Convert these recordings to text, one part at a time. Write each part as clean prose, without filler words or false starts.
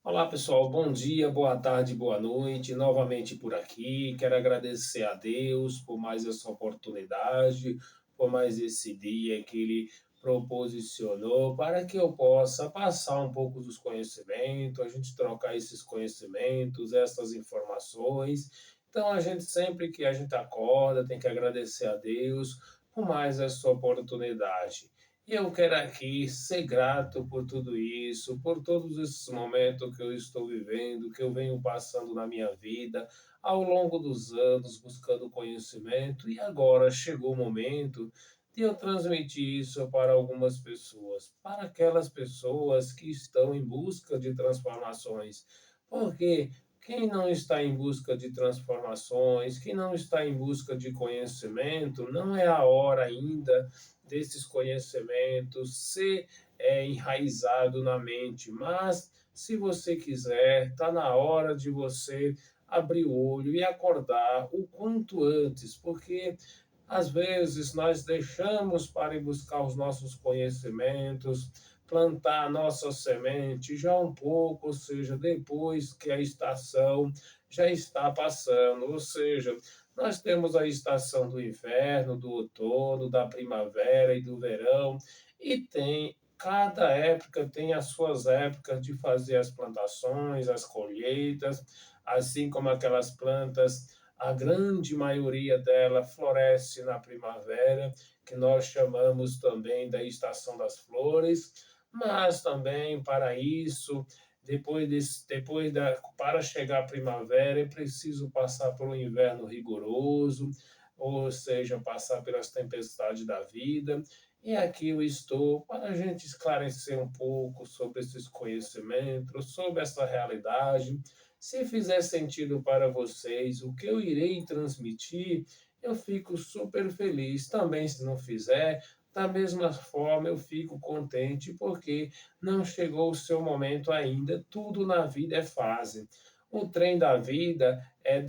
Olá pessoal, bom dia, boa tarde, boa noite, novamente por aqui. Quero agradecer a Deus por mais essa oportunidade, por mais esse dia que Ele proposicionou para que eu possa passar um pouco dos conhecimentos, a gente trocar esses conhecimentos, essas informações. Então a gente sempre que a gente acorda tem que agradecer a Deus por mais essa oportunidade. E eu quero aqui ser grato por tudo isso, por todos esses momentos que eu estou vivendo, que eu venho passando na minha vida, ao longo dos anos, buscando conhecimento, e agora chegou o momento de eu transmitir isso para algumas pessoas, para aquelas pessoas que estão em busca de transformações. Porque quem não está em busca de transformações, quem não está em busca de conhecimento, não é a hora ainda desses conhecimentos ser enraizado na mente. Mas, se você quiser, está na hora de você abrir o olho e acordar o quanto antes, porque às vezes nós deixamos para ir buscar os nossos conhecimentos, plantar a nossa semente já um pouco, ou seja, depois que a estação já está passando, ou seja, nós temos a estação do inverno, do outono, da primavera e do verão, e tem cada época tem as suas épocas de fazer as plantações, as colheitas, assim como aquelas plantas, a grande maioria dela floresce na primavera, que nós chamamos também da estação das flores, mas também para isso para chegar à primavera é preciso passar por um inverno rigoroso, ou seja, passar pelas tempestades da vida. E aqui eu estou para a gente esclarecer um pouco sobre esses conhecimentos, sobre essa realidade. Se fizer sentido para vocês o que eu irei transmitir, eu fico super feliz. Também, se não fizer, da mesma forma eu fico contente, porque não chegou o seu momento ainda. Tudo na vida é fase. O trem da vida é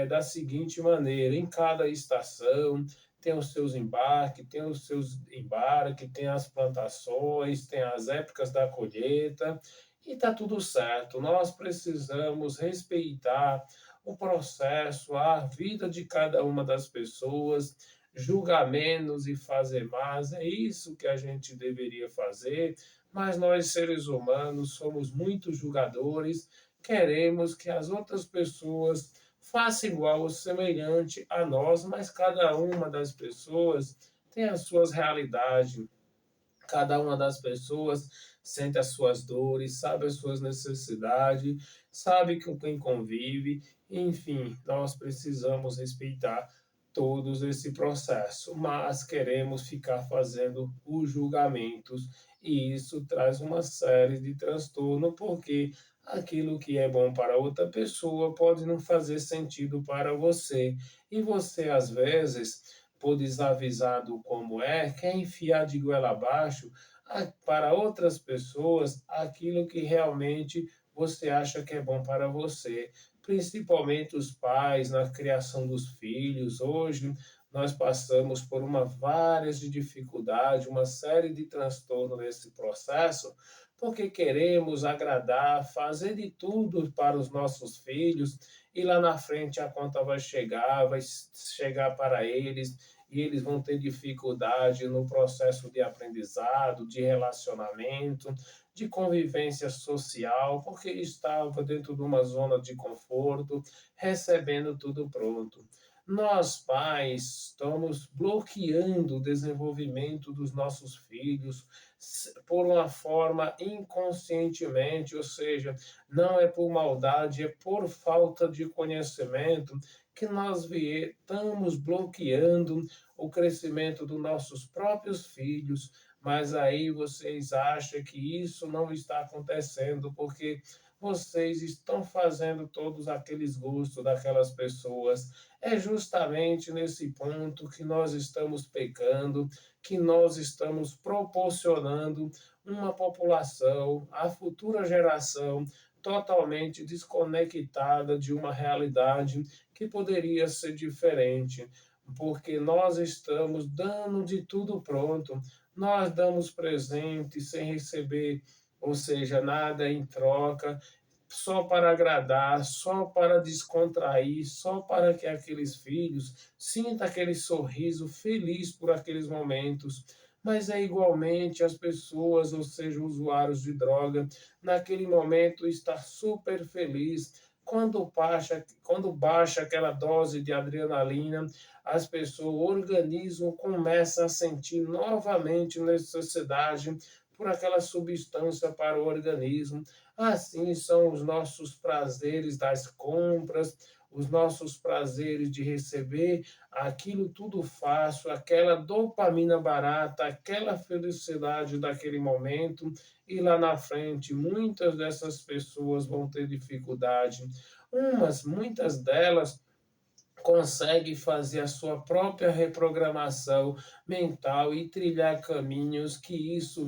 da seguinte maneira: em cada estação tem os seus embarques, tem os seus embarques, tem as plantações, tem as épocas da colheita, e está tudo certo. Nós precisamos respeitar o processo, a vida de cada uma das pessoas, julgar menos e fazer mais, é isso que a gente deveria fazer, mas nós, seres humanos, somos muito julgadores, queremos que as outras pessoas façam igual ou semelhante a nós, mas cada uma das pessoas tem as suas realidades, cada uma das pessoas sente as suas dores, sabe as suas necessidades, sabe com quem convive, enfim, nós precisamos respeitar todos esse processo, mas queremos ficar fazendo os julgamentos e isso traz uma série de transtorno, porque aquilo que é bom para outra pessoa pode não fazer sentido para você, e você às vezes, por desavisado como quer enfiar de goela abaixo para outras pessoas aquilo que realmente você acha que é bom para você, principalmente os pais na criação dos filhos. Hoje nós passamos por uma várias de dificuldade, uma série de transtornos nesse processo, porque queremos agradar, fazer de tudo para os nossos filhos, e lá na frente a conta vai chegar para eles e eles vão ter dificuldade no processo de aprendizado, de relacionamento, de convivência social, porque estava dentro de uma zona de conforto, recebendo tudo pronto. Nós, pais, estamos bloqueando o desenvolvimento dos nossos filhos por uma forma inconscientemente, ou seja, não é por maldade, é por falta de conhecimento que nós estamos bloqueando o crescimento dos nossos próprios filhos, mas aí vocês acham que isso não está acontecendo porque vocês estão fazendo todos aqueles gostos daquelas pessoas. É justamente nesse ponto que nós estamos pecando, que nós estamos proporcionando uma população, a futura geração, totalmente desconectada de uma realidade que poderia ser diferente, porque nós estamos dando de tudo pronto, nós damos presente sem receber, ou seja, nada em troca, só para agradar, só para descontrair, só para que aqueles filhos sintam aquele sorriso feliz por aqueles momentos. Mas é igualmente as pessoas, ou seja, usuários de droga, naquele momento está super feliz. Quando baixa aquela dose de adrenalina, as pessoas, o organismo começa a sentir novamente necessidade por aquela substância para o organismo. Assim são os nossos prazeres das compras, os nossos prazeres de receber aquilo tudo fácil, aquela dopamina barata, aquela felicidade daquele momento, e lá na frente muitas dessas pessoas vão ter dificuldade. Muitas delas conseguem fazer a sua própria reprogramação mental e trilhar caminhos que isso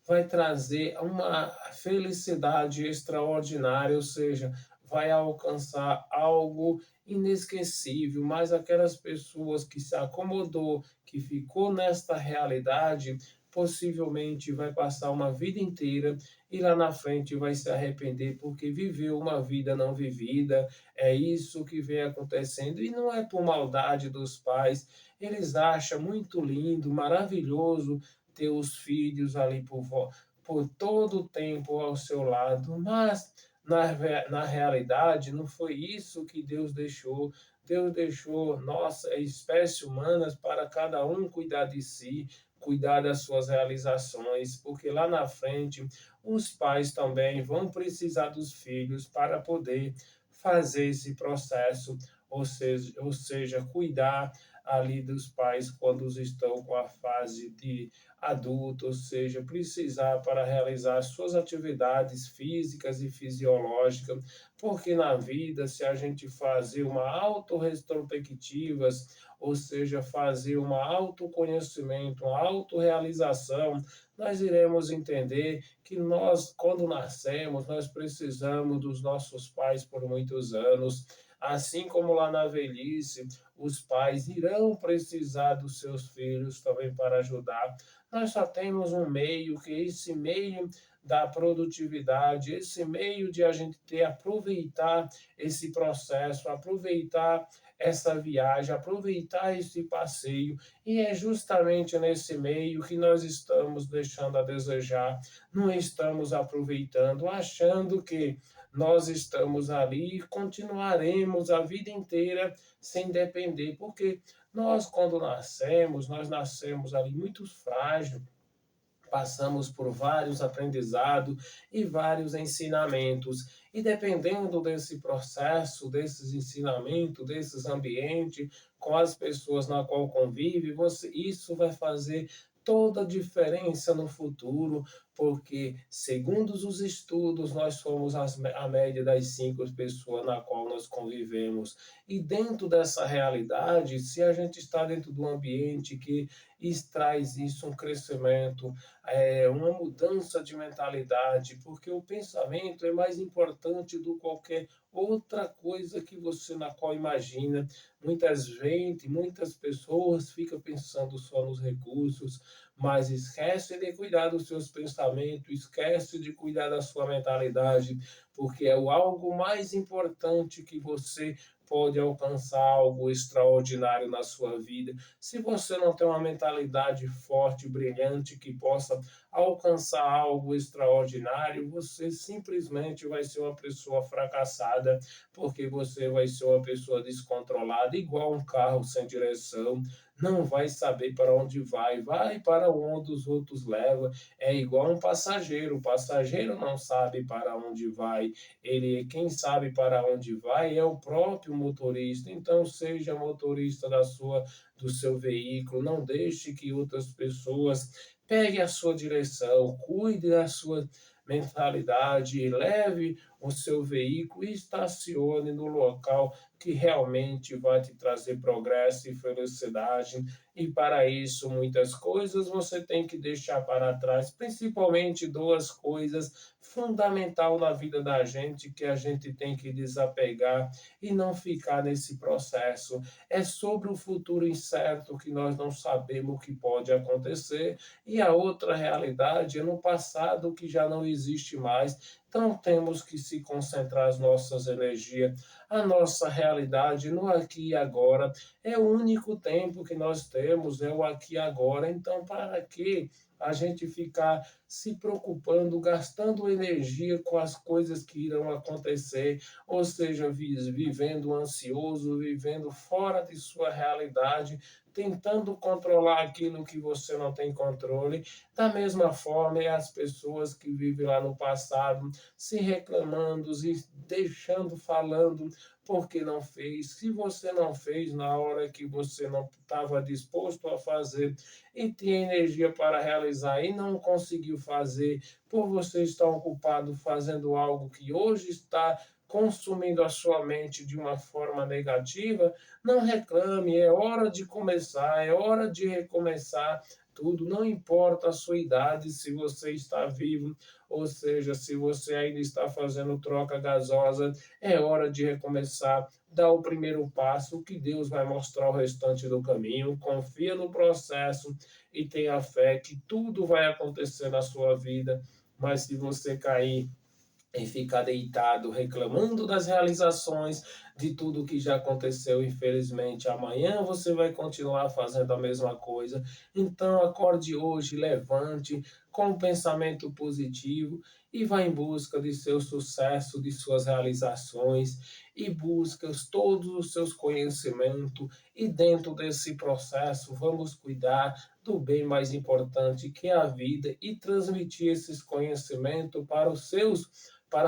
vai trazer uma felicidade extraordinária, ou seja, vai alcançar algo inesquecível, mas aquelas pessoas que se acomodou, que ficou nesta realidade, possivelmente vai passar uma vida inteira e lá na frente vai se arrepender porque viveu uma vida não vivida. É isso que vem acontecendo e não é por maldade dos pais. Eles acham muito lindo, maravilhoso ter os filhos ali por todo o tempo ao seu lado, mas na realidade não foi isso que Deus deixou. Deus deixou nossa espécie humana para cada um cuidar de si, cuidar das suas realizações, porque lá na frente os pais também vão precisar dos filhos para poder fazer esse processo, ou seja, cuidar ali dos pais quando estão com a fase de adulto, ou seja, precisar para realizar suas atividades físicas e fisiológicas, porque na vida, se a gente fazer uma autorretrospectiva, ou seja, fazer um autoconhecimento, uma autorrealização, nós iremos entender que nós, quando nascemos, nós precisamos dos nossos pais por muitos anos. Assim como lá na velhice, os pais irão precisar dos seus filhos também para ajudar. Nós só temos um meio, que é esse meio da produtividade, esse meio de a gente ter, aproveitar esse processo, aproveitar essa viagem, aproveitar esse passeio, e é justamente nesse meio que nós estamos deixando a desejar, não estamos aproveitando, achando que nós estamos ali e continuaremos a vida inteira sem depender, porque nós, quando nascemos, nós nascemos ali muito frágil, passamos por vários aprendizados e vários ensinamentos. E dependendo desse processo, desses ensinamentos, desses ambientes, com as pessoas na qual convive, isso vai fazer toda a diferença no futuro, porque, segundo os estudos, nós somos a média das 5 pessoas na qual nós convivemos. E dentro dessa realidade, se a gente está dentro de um ambiente que traz isso, um crescimento, uma mudança de mentalidade, porque o pensamento é mais importante do que qualquer outra coisa que você na qual imagina. Muitas pessoas ficam pensando só nos recursos, mas esquece de cuidar dos seus pensamentos, esquece de cuidar da sua mentalidade, porque é o algo mais importante que você pode alcançar, algo extraordinário na sua vida. Se você não tem uma mentalidade forte, brilhante, que possa alcançar algo extraordinário, você simplesmente vai ser uma pessoa fracassada, porque você vai ser uma pessoa descontrolada, igual um carro sem direção, não vai saber para onde vai para onde os outros levam. É igual um passageiro, o passageiro não sabe para onde vai, quem sabe para onde vai é o próprio motorista. Então, seja motorista do seu veículo, não deixe que outras pessoas peguem a sua direção, cuide da sua mentalidade, leve o seu veículo e estacione no local que realmente vai te trazer progresso e felicidade. E para isso, muitas coisas você tem que deixar para trás, principalmente duas coisas fundamental na vida da gente que a gente tem que desapegar e não ficar nesse processo. É sobre o futuro incerto, que nós não sabemos o que pode acontecer, e a outra realidade é no passado, que já não existe mais. Então temos que se concentrar as nossas energias, a nossa realidade no aqui e agora. É o único tempo que nós temos, é o aqui e agora. Então, para que a gente ficar se preocupando, gastando energia com as coisas que irão acontecer, ou seja, vivendo ansioso, vivendo fora de sua realidade, tentando controlar aquilo que você não tem controle. Da mesma forma, é as pessoas que vivem lá no passado, se reclamando, se deixando falando porque não fez. Se você não fez na hora que você não estava disposto a fazer e tinha energia para realizar e não conseguiu fazer, por você estar ocupado fazendo algo que hoje está consumindo a sua mente de uma forma negativa, não reclame, é hora de começar, é hora de recomeçar tudo, não importa a sua idade, se você está vivo, ou seja, se você ainda está fazendo troca gasosa, é hora de recomeçar, dar o primeiro passo, que Deus vai mostrar o restante do caminho, confia no processo e tenha fé que tudo vai acontecer na sua vida, mas se você cair e ficar deitado reclamando das realizações, de tudo que já aconteceu, infelizmente, amanhã você vai continuar fazendo a mesma coisa. Então, acorde hoje, levante com um pensamento positivo e vá em busca de seu sucesso, de suas realizações e busca todos os seus conhecimentos. E dentro desse processo, vamos cuidar do bem mais importante que é a vida e transmitir esses conhecimentos para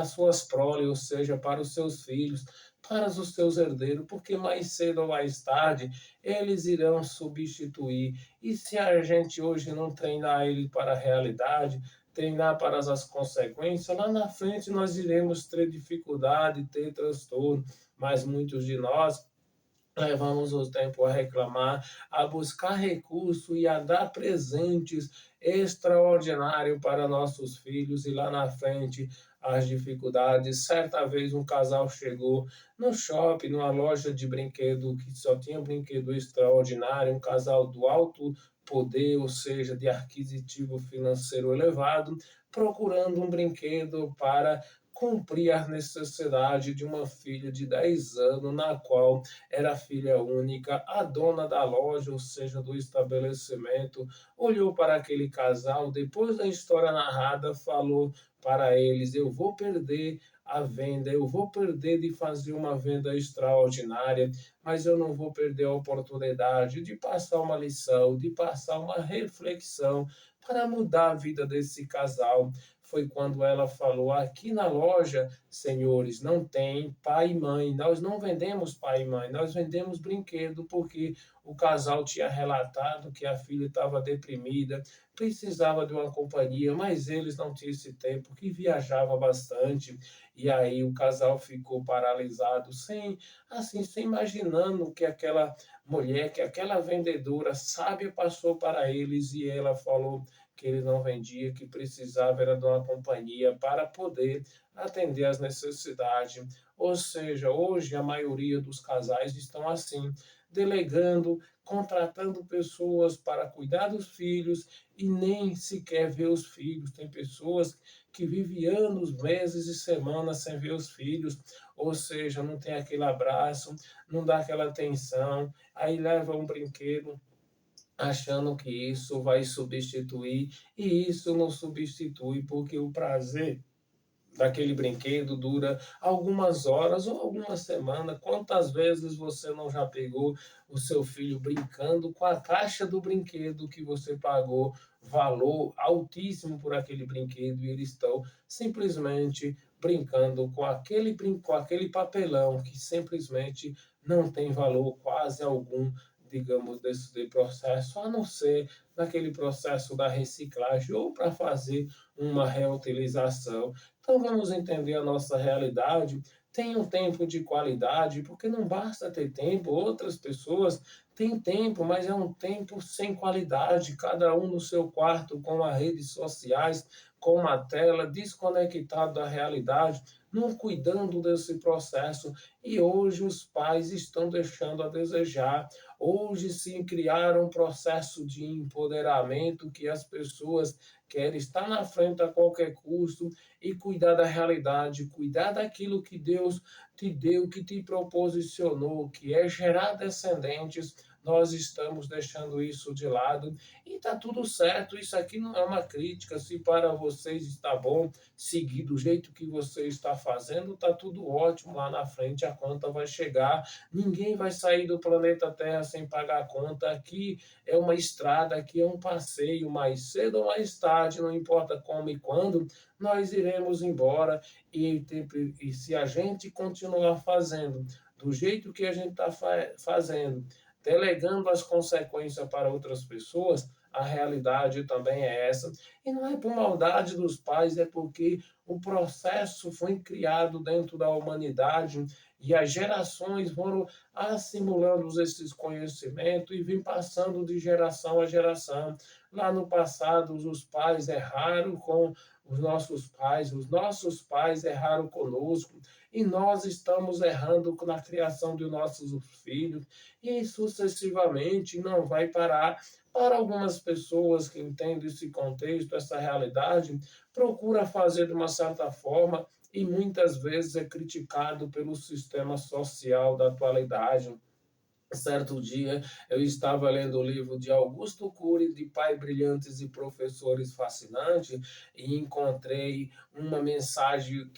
as suas proles, ou seja, para os seus filhos, para os seus herdeiros, porque mais cedo ou mais tarde eles irão substituir. E se a gente hoje não treinar ele para a realidade, treinar para as consequências, lá na frente nós iremos ter dificuldade, ter transtorno, mas muitos de nós levamos o tempo a reclamar, a buscar recurso e a dar presentes extraordinários para nossos filhos, e lá na frente as dificuldades. Certa vez um casal chegou no shopping, numa loja de brinquedo que só tinha brinquedo extraordinário, um casal do alto poder, ou seja, de aquisitivo financeiro elevado, procurando um brinquedo para cumprir as necessidades de uma filha de 10 anos, na qual era filha única. A dona da loja, ou seja, do estabelecimento, olhou para aquele casal, depois da história narrada, falou para eles: eu vou perder a venda, eu vou perder de fazer uma venda extraordinária, mas eu não vou perder a oportunidade de passar uma lição, de passar uma reflexão para mudar a vida desse casal. Foi quando ela falou: aqui na loja, senhores, não tem pai e mãe, nós não vendemos pai e mãe, nós vendemos brinquedo, porque o casal tinha relatado que a filha estava deprimida, precisava de uma companhia, mas eles não tinham esse tempo, que viajava bastante, e aí o casal ficou paralisado, sem imaginando que aquela mulher, que aquela vendedora sábia passou para eles, e ela falou que ele não vendia, que precisava era de uma companhia para poder atender às necessidades. Ou seja, hoje a maioria dos casais estão assim, delegando, contratando pessoas para cuidar dos filhos e nem sequer ver os filhos. Tem pessoas que vivem anos, meses e semanas sem ver os filhos, ou seja, não tem aquele abraço, não dá aquela atenção, aí leva um brinquedo achando que isso vai substituir, e isso não substitui, porque o prazer daquele brinquedo dura algumas horas ou algumas semanas. Quantas vezes você não já pegou o seu filho brincando com a caixa do brinquedo que você pagou valor altíssimo por aquele brinquedo, e eles estão simplesmente brincando com aquele papelão que simplesmente não tem valor quase algum, digamos, desse processo, a não ser naquele processo da reciclagem ou para fazer uma reutilização. Então vamos entender a nossa realidade. Tem um tempo de qualidade, porque não basta ter tempo. Outras pessoas têm tempo, mas é um tempo sem qualidade, cada um no seu quarto, com as redes sociais, com uma tela, desconectado da realidade, não cuidando desse processo. E hoje os pais estão deixando a desejar. Hoje se criaram um processo de empoderamento que as pessoas quer estar na frente a qualquer custo e cuidar da realidade, cuidar daquilo que Deus te deu, que te proposicionou, que é gerar descendentes. Nós estamos deixando isso de lado e está tudo certo. Isso aqui não é uma crítica. Se para vocês está bom seguir do jeito que você está fazendo, está tudo ótimo. Lá na frente a conta vai chegar. Ninguém vai sair do planeta Terra sem pagar a conta. Aqui é uma estrada, aqui é um passeio. Mais cedo ou mais tarde, não importa como e quando, nós iremos embora. E se a gente continuar fazendo do jeito que a gente está fazendo, delegando as consequências para outras pessoas, a realidade também é essa. E não é por maldade dos pais, é porque o processo foi criado dentro da humanidade e as gerações foram assimilando esses conhecimentos e vêm passando de geração a geração. Lá no passado, os pais erraram com os nossos pais erraram conosco, e nós estamos errando na criação de nossos filhos, e sucessivamente não vai parar. Para algumas pessoas que entendem esse contexto, essa realidade, procura fazer de uma certa forma e muitas vezes é criticado pelo sistema social da atualidade. Certo dia, eu estava lendo o livro de Augusto Cury, de Pai Brilhantes e Professores Fascinantes, e encontrei uma mensagem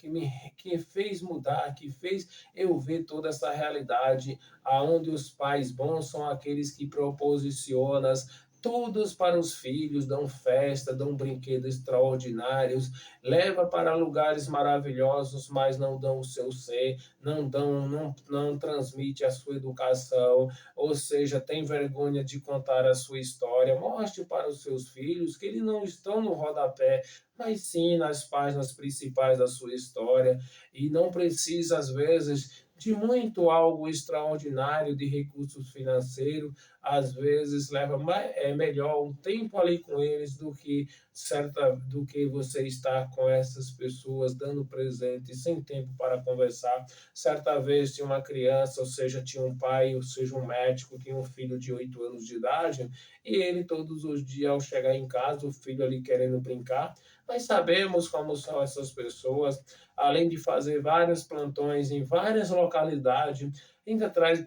que fez mudar, que fez eu ver toda essa realidade, aonde os pais bons são aqueles que proposicionam todos para os filhos, dão festa, dão brinquedos extraordinários, leva para lugares maravilhosos, mas não dão o seu ser, não transmite a sua educação, ou seja, tem vergonha de contar a sua história. Mostre para os seus filhos que eles não estão no rodapé, mas sim nas páginas principais da sua história, e não precisa, às vezes, de muito algo extraordinário de recursos financeiros. Às vezes leva melhor um tempo ali com eles do que você estar com essas pessoas dando presente sem tempo para conversar. Certa vez tinha uma criança, ou seja, tinha um pai, ou seja, um médico, tinha um filho de 8 anos de idade, e ele todos os dias ao chegar em casa, o filho ali querendo brincar. Nós sabemos como são essas pessoas, além de fazer vários plantões em várias localidades, ainda traz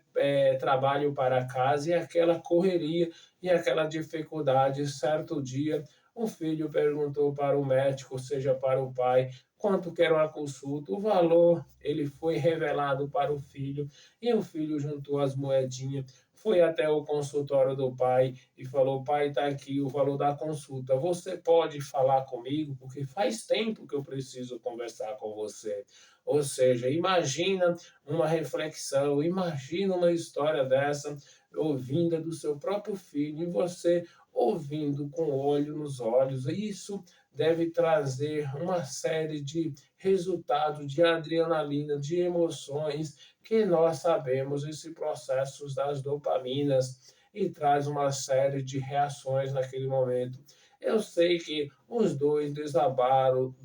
trabalho para casa, e aquela correria e aquela dificuldade. Certo dia, o filho perguntou para o médico, ou seja, para o pai, quanto que era uma consulta. O valor, ele foi revelado para o filho, e o filho juntou as moedinhas, foi até o consultório do pai e falou: pai, está aqui o valor da consulta, você pode falar comigo, porque faz tempo que eu preciso conversar com você. Ou seja, imagina uma reflexão, imagina uma história dessa, ouvinda do seu próprio filho, e você ouvindo com o olho nos olhos. Isso deve trazer uma série de resultados de adrenalina, de emoções, que nós sabemos, esse processo das dopaminas, e traz uma série de reações naquele momento. Eu sei que os dois desabalam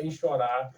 em chorar,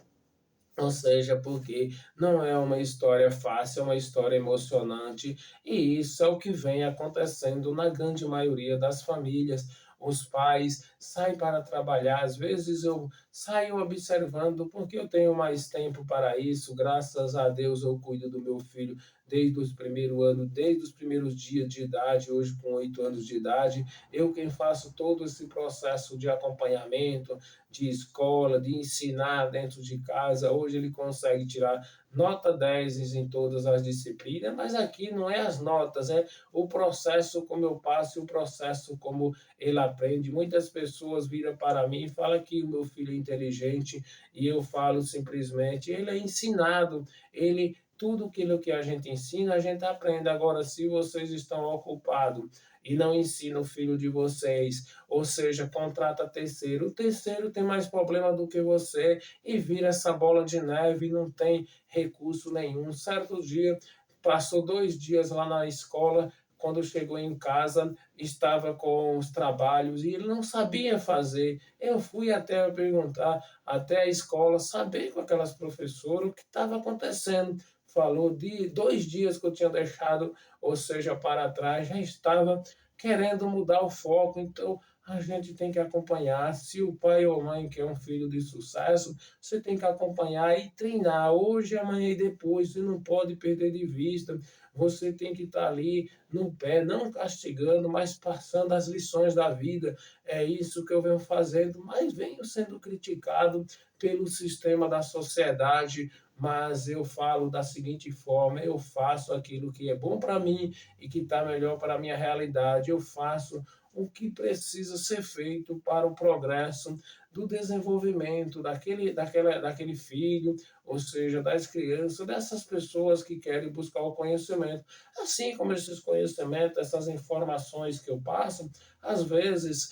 ou seja, porque não é uma história fácil, é uma história emocionante, e isso é o que vem acontecendo na grande maioria das famílias. Os pais saem para trabalhar, às vezes eu saio observando, porque eu tenho mais tempo para isso, graças a Deus eu cuido do meu filho desde os primeiros anos, desde os primeiros dias de idade, hoje com 8 anos de idade, eu quem faço todo esse processo de acompanhamento, de escola, de ensinar dentro de casa. Hoje ele consegue tirar nota 10 em todas as disciplinas, mas aqui não é as notas, é o processo como eu passo e o processo como ele aprende. Muitas pessoas viram para mim e falam que o meu filho é inteligente, e eu falo simplesmente, ele é ensinado, ele tudo aquilo que a gente ensina, a gente aprende. Agora, se vocês estão ocupados e não ensinam o filho de vocês, ou seja, contrata terceiro, o terceiro tem mais problema do que você, e vira essa bola de neve e não tem recurso nenhum. Certo dia, passou 2 dias lá na escola, quando chegou em casa, estava com os trabalhos e ele não sabia fazer. Eu fui até perguntar, até a escola, saber com aquelas professoras o que estava acontecendo. Falou de 2 dias que eu tinha deixado, ou seja, para trás, já estava querendo mudar o foco. Então, a gente tem que acompanhar. Se o pai ou mãe quer um filho de sucesso, você tem que acompanhar e treinar hoje, amanhã e depois. Você não pode perder de vista. Você tem que estar ali no pé, não castigando, mas passando as lições da vida. É isso que eu venho fazendo, mas venho sendo criticado pelo sistema da sociedade, mas eu falo da seguinte forma: eu faço aquilo que é bom para mim e que está melhor para a minha realidade. Eu faço o que precisa ser feito para o progresso do desenvolvimento daquele filho, ou seja, das crianças, dessas pessoas que querem buscar o conhecimento. Assim como esses conhecimentos, essas informações que eu passo, às vezes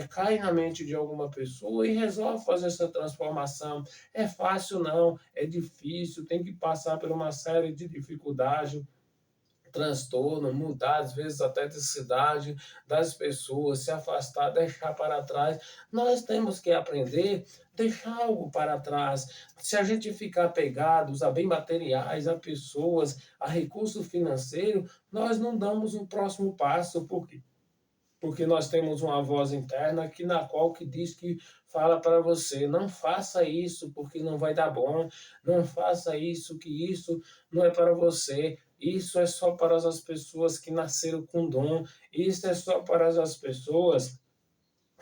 cai na mente de alguma pessoa e resolve fazer essa transformação. É fácil não, é difícil, tem que passar por uma série de dificuldades, transtorno, mudar às vezes até de cidade, das pessoas, se afastar, deixar para trás. Nós temos que aprender deixar algo para trás. Se a gente ficar apegados a bem materiais, a pessoas, a recurso financeiro, nós não damos um próximo passo, porque nós temos uma voz interna que na qual que diz que fala para você: não faça isso porque não vai dar bom, não faça isso que isso não é para você. Isso é só para as pessoas que nasceram com dom. Isso é só para as pessoas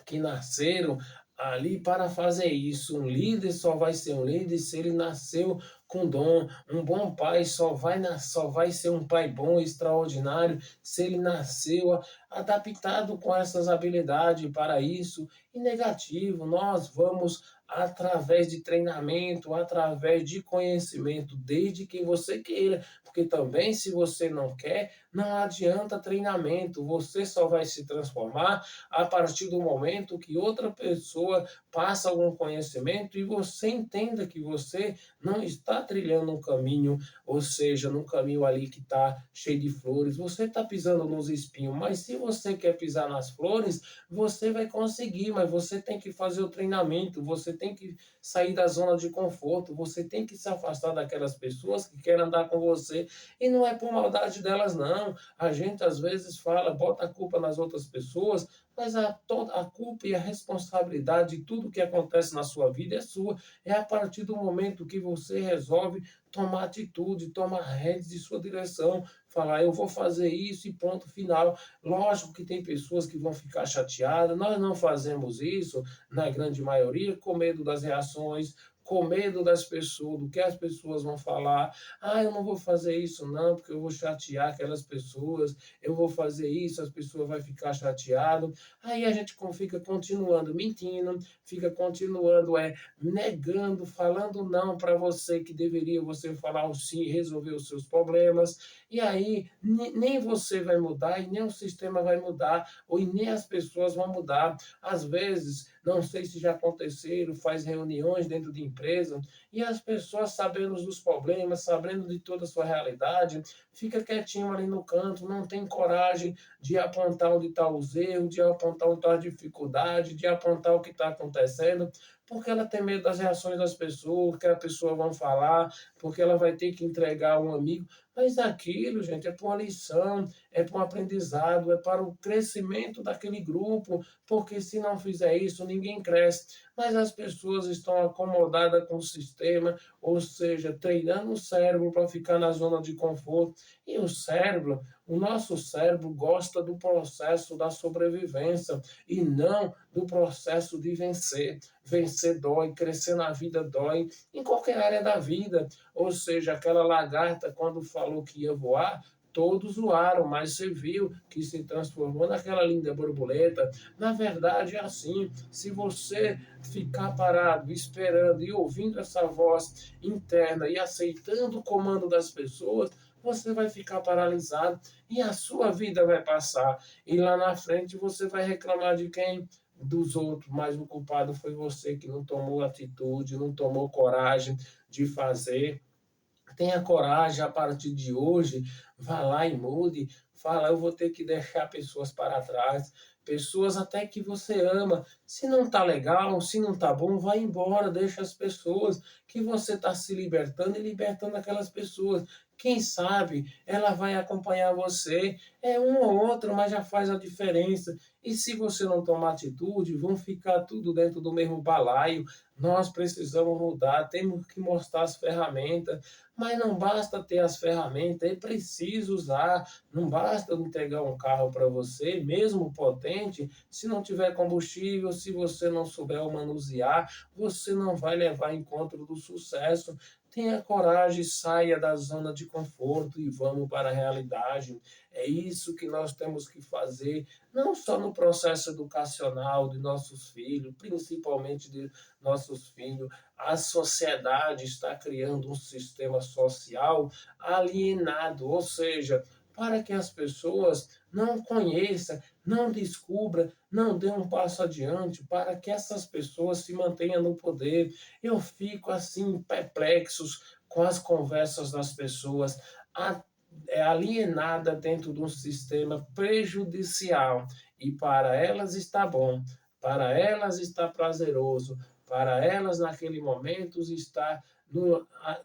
que nasceram ali para fazer isso. Um líder só vai ser um líder se ele nasceu com dom. Um bom pai só vai ser um pai bom, extraordinário, se ele nasceu adaptado com essas habilidades para isso. E negativo, nós vamos através de treinamento, através de conhecimento, desde que você queira, porque também se você não quer, não adianta treinamento, você só vai se transformar a partir do momento que outra pessoa passa algum conhecimento e você entenda que você não está trilhando um caminho, ou seja, num caminho ali que está cheio de flores, você está pisando nos espinhos, mas se você quer pisar nas flores, você vai conseguir, mas você tem que fazer o treinamento, você tem que sair da zona de conforto, você tem que se afastar daquelas pessoas que querem andar com você, e não é por maldade delas, não. A gente às vezes fala, bota a culpa nas outras pessoas, mas toda a culpa e a responsabilidade de tudo que acontece na sua vida é sua. É a partir do momento que você resolve tomar atitude, tomar rédeas de sua direção, falar: eu vou fazer isso e ponto final. Lógico que tem pessoas que vão ficar chateadas, nós não fazemos isso, na grande maioria, com medo das reações, com medo das pessoas, do que as pessoas vão falar. Ah, eu não vou fazer isso não, porque eu vou chatear aquelas pessoas, eu vou fazer isso, as pessoas vão ficar chateadas. Aí a gente fica continuando mentindo, fica continuando negando, falando não para você, que deveria você falar o sim e resolver os seus problemas. E aí nem você vai mudar, e nem o sistema vai mudar, ou e nem as pessoas vão mudar. Às vezes, não sei se já aconteceram, faz reuniões dentro de empresa, e as pessoas, sabendo dos problemas, sabendo de toda a sua realidade, fica quietinho ali no canto, não tem coragem de apontar onde estão os erros, de apontar onde está a dificuldade, de apontar o que está acontecendo, porque ela tem medo das reações das pessoas, que a pessoa vão falar, porque ela vai ter que entregar um amigo. Mas aquilo, gente, é para uma lição, é para um aprendizado, é para o crescimento daquele grupo, porque se não fizer isso, ninguém cresce. Mas as pessoas estão acomodadas com o sistema, ou seja, treinando o cérebro para ficar na zona de conforto. E o nosso cérebro gosta do processo da sobrevivência e não do processo de vencer. Vencer dói, crescer na vida dói, em qualquer área da vida. Ou seja, aquela lagarta, quando falou que ia voar, todos zoaram, mas você viu que se transformou naquela linda borboleta. Na verdade, é assim: se você ficar parado, esperando e ouvindo essa voz interna e aceitando o comando das pessoas, você vai ficar paralisado e a sua vida vai passar. E lá na frente você vai reclamar de quem? Dos outros, mas o culpado foi você que não tomou atitude, não tomou coragem de fazer. Tenha coragem a partir de hoje, vá lá e mude. Fala: eu vou ter que deixar pessoas para trás, pessoas até que você ama. Se não está legal, se não está bom, vai embora, deixa as pessoas, que você está se libertando e libertando aquelas pessoas. Quem sabe ela vai acompanhar você, é um ou outro, mas já faz a diferença. E se você não tomar atitude, vão ficar tudo dentro do mesmo balaio. Nós precisamos mudar, temos que mostrar as ferramentas, mas não basta ter as ferramentas, é preciso usar. Não basta entregar um carro para você, mesmo potente, se não tiver combustível, se você não souber o manusear, você não vai levar encontro do sucesso. Tenha coragem, saia da zona de conforto e vamos para a realidade. É isso que nós temos que fazer, não só no processo educacional de nossos filhos, principalmente de nossos filhos. A sociedade está criando um sistema social alienado, ou seja, para que as pessoas não conheçam, não descubram, não dê um passo adiante, para que essas pessoas se mantenham no poder. Eu fico assim perplexos com as conversas das pessoas, alienada dentro de um sistema prejudicial. E para elas está bom, para elas está prazeroso, para elas naquele momento está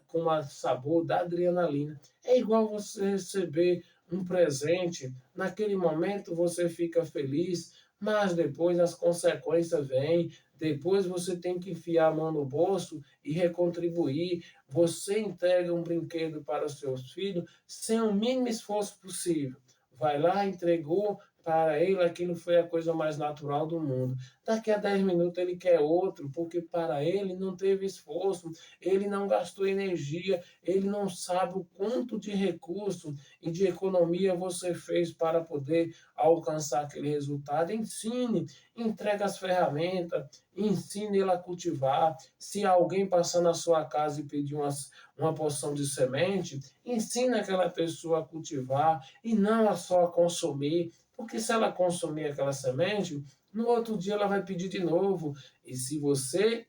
com o sabor da adrenalina. É igual você receber um presente, naquele momento você fica feliz, mas depois as consequências vêm, depois você tem que enfiar a mão no bolso e recontribuir. Você entrega um brinquedo para os seus filhos sem o mínimo esforço possível. Vai lá, entregou, para ele aquilo foi a coisa mais natural do mundo. Daqui a 10 minutos ele quer outro, porque para ele não teve esforço, ele não gastou energia, ele não sabe o quanto de recurso e de economia você fez para poder alcançar aquele resultado. Ensine, entregue as ferramentas, ensine ele a cultivar. Se alguém passar na sua casa e pedir uma porção de semente, ensine aquela pessoa a cultivar e não a só a consumir, porque se ela consumir aquela semente, no outro dia ela vai pedir de novo. E se você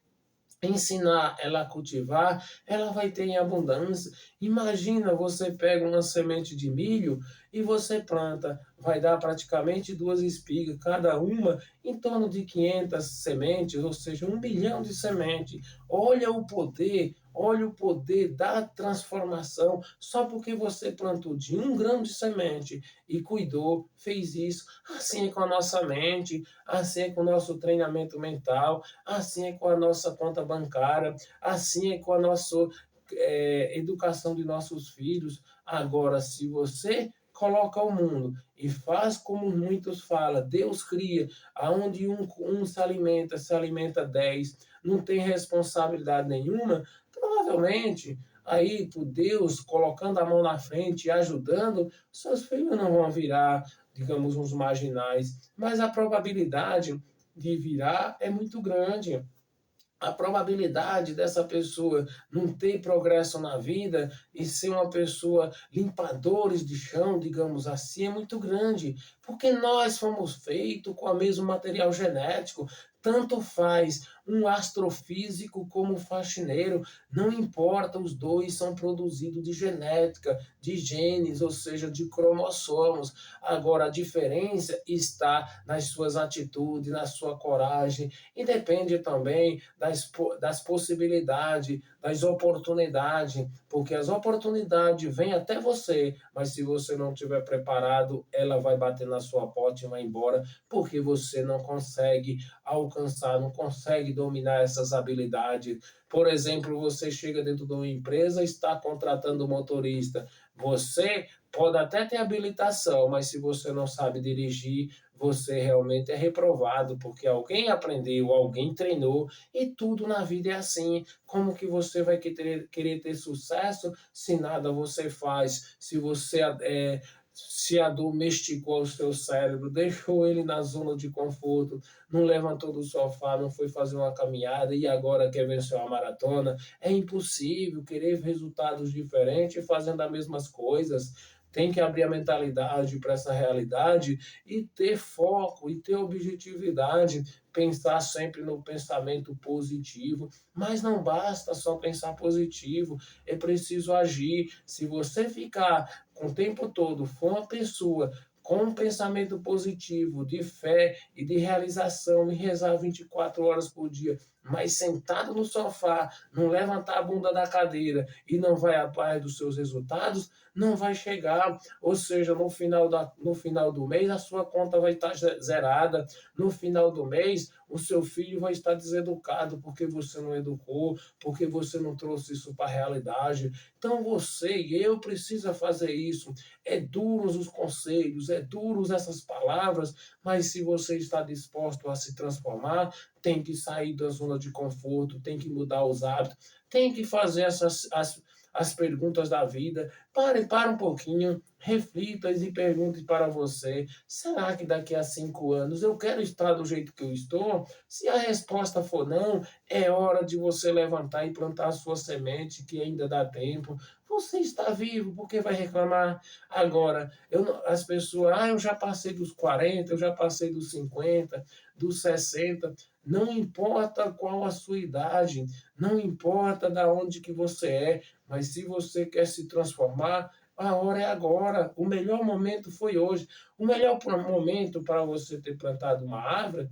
ensinar ela a cultivar, ela vai ter em abundância. Imagina, você pega uma semente de milho e você planta, vai dar praticamente 2 espigas, cada uma em torno de 500 sementes, ou seja, 1 milhão de sementes. Olha o poder da transformação, só porque você plantou de 1 grão de semente e cuidou, fez isso. Assim é com a nossa mente, assim é com o nosso treinamento mental, assim é com a nossa conta bancária, assim é com a nossa educação de nossos filhos. Agora, se você coloca o mundo e faz como muitos falam, Deus cria, aonde um se alimenta 10, não tem responsabilidade nenhuma, provavelmente aí por Deus colocando a mão na frente e ajudando, seus filhos não vão virar, digamos, uns marginais, mas a probabilidade de virar é muito grande. A probabilidade dessa pessoa não ter progresso na vida e ser uma pessoa limpadores de chão, digamos assim, é muito grande, porque nós fomos feitos com o mesmo material genético. Tanto faz um astrofísico como um faxineiro, não importa, os dois são produzidos de genética, de genes, ou seja, de cromossomos. Agora, a diferença está nas suas atitudes, na sua coragem, e depende também das possibilidades, das oportunidades, porque as oportunidades vêm até você, mas se você não estiver preparado, ela vai bater na sua porta e vai embora, porque você não consegue alcançar, não consegue dominar essas habilidades. Por exemplo, você chega dentro de uma empresa e está contratando um motorista. Você pode até ter habilitação, mas se você não sabe dirigir, você realmente é reprovado, porque alguém aprendeu, alguém treinou, e tudo na vida é assim. Como que você vai querer ter sucesso se nada você faz? Se você se domesticou o seu cérebro, deixou ele na zona de conforto, não levantou do sofá, não foi fazer uma caminhada e agora quer vencer uma maratona, é impossível querer resultados diferentes fazendo as mesmas coisas. Tem que abrir a mentalidade para essa realidade e ter foco e ter objetividade, pensar sempre no pensamento positivo, mas não basta só pensar positivo, é preciso agir. Se você ficar com o tempo todo, for uma pessoa com um pensamento positivo, de fé e de realização, e rezar 24 horas por dia, mas sentado no sofá, não levantar a bunda da cadeira e não vai atrás dos seus resultados, não vai chegar. Ou seja, no final do mês, a sua conta vai estar zerada. No final do mês, o seu filho vai estar deseducado porque você não educou, porque você não trouxe isso para a realidade. Então você e eu precisa fazer isso. É duros os conselhos, é duros essas palavras, mas se você está disposto a se transformar, tem que sair da zona de conforto, tem que mudar os hábitos, tem que fazer as perguntas da vida. Para um pouquinho, reflita e pergunte para você: será que daqui a 5 anos eu quero estar do jeito que eu estou? Se a resposta for não, é hora de você levantar e plantar a sua semente, que ainda dá tempo. Você está vivo, por que vai reclamar? Agora, as pessoas, eu já passei dos 40, eu já passei dos 50, dos 60. Não importa qual a sua idade, não importa da onde que você é, mas se você quer se transformar, a hora é agora. O melhor momento foi hoje. O melhor momento para você ter plantado uma árvore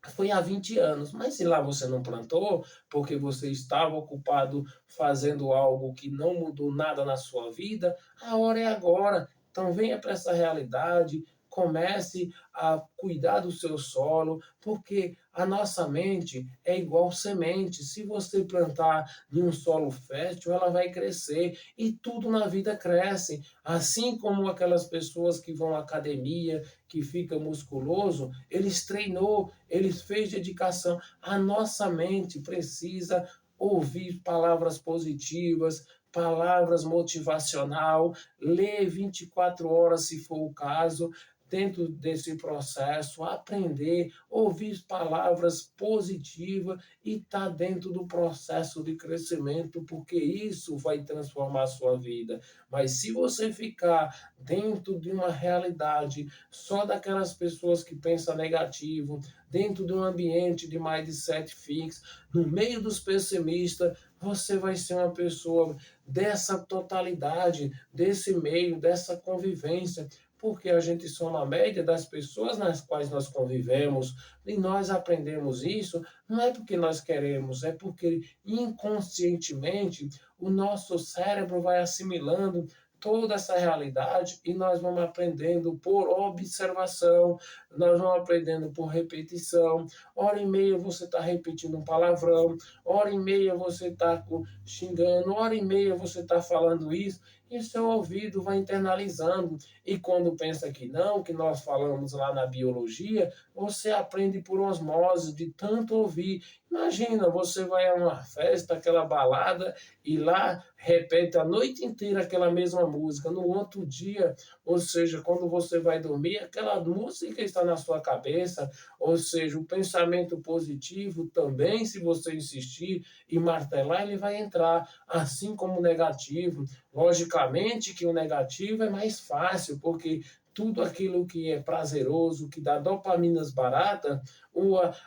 foi há 20 anos. Mas se lá você não plantou, porque você estava ocupado fazendo algo que não mudou nada na sua vida, a hora é agora. Então venha para essa realidade, comece a cuidar do seu solo, porque a nossa mente é igual semente. Se você plantar em um solo fértil, ela vai crescer e tudo na vida cresce. Assim como aquelas pessoas que vão à academia, que fica musculoso, eles treinou, eles fez dedicação. A nossa mente precisa ouvir palavras positivas, palavras motivacional, ler 24 horas se for o caso, dentro desse processo, aprender, ouvir palavras positivas e estar dentro do processo de crescimento, porque isso vai transformar a sua vida. Mas se você ficar dentro de uma realidade só daquelas pessoas que pensam negativo, dentro de um ambiente de mindset fixo, no meio dos pessimistas, você vai ser uma pessoa dessa totalidade, desse meio, dessa convivência, porque a gente soma a média das pessoas nas quais nós convivemos, e nós aprendemos isso, não é porque nós queremos, é porque inconscientemente o nosso cérebro vai assimilando toda essa realidade e nós vamos aprendendo por observação, nós vamos aprendendo por repetição. Hora e meia você está repetindo um palavrão, hora e meia você está xingando, hora e meia você está falando isso, e seu ouvido vai internalizando. E quando pensa que não, que nós falamos lá na biologia, você aprende por osmose, de tanto ouvir. Imagina, você vai a uma festa, aquela balada, e lá repete a noite inteira aquela mesma música. No outro dia, ou seja, quando você vai dormir, aquela música está na sua cabeça, ou seja, o pensamento positivo também, se você insistir e martelar, ele vai entrar, assim como o negativo. Logicamente que o negativo é mais fácil, porque tudo aquilo que é prazeroso, que dá dopaminas baratas,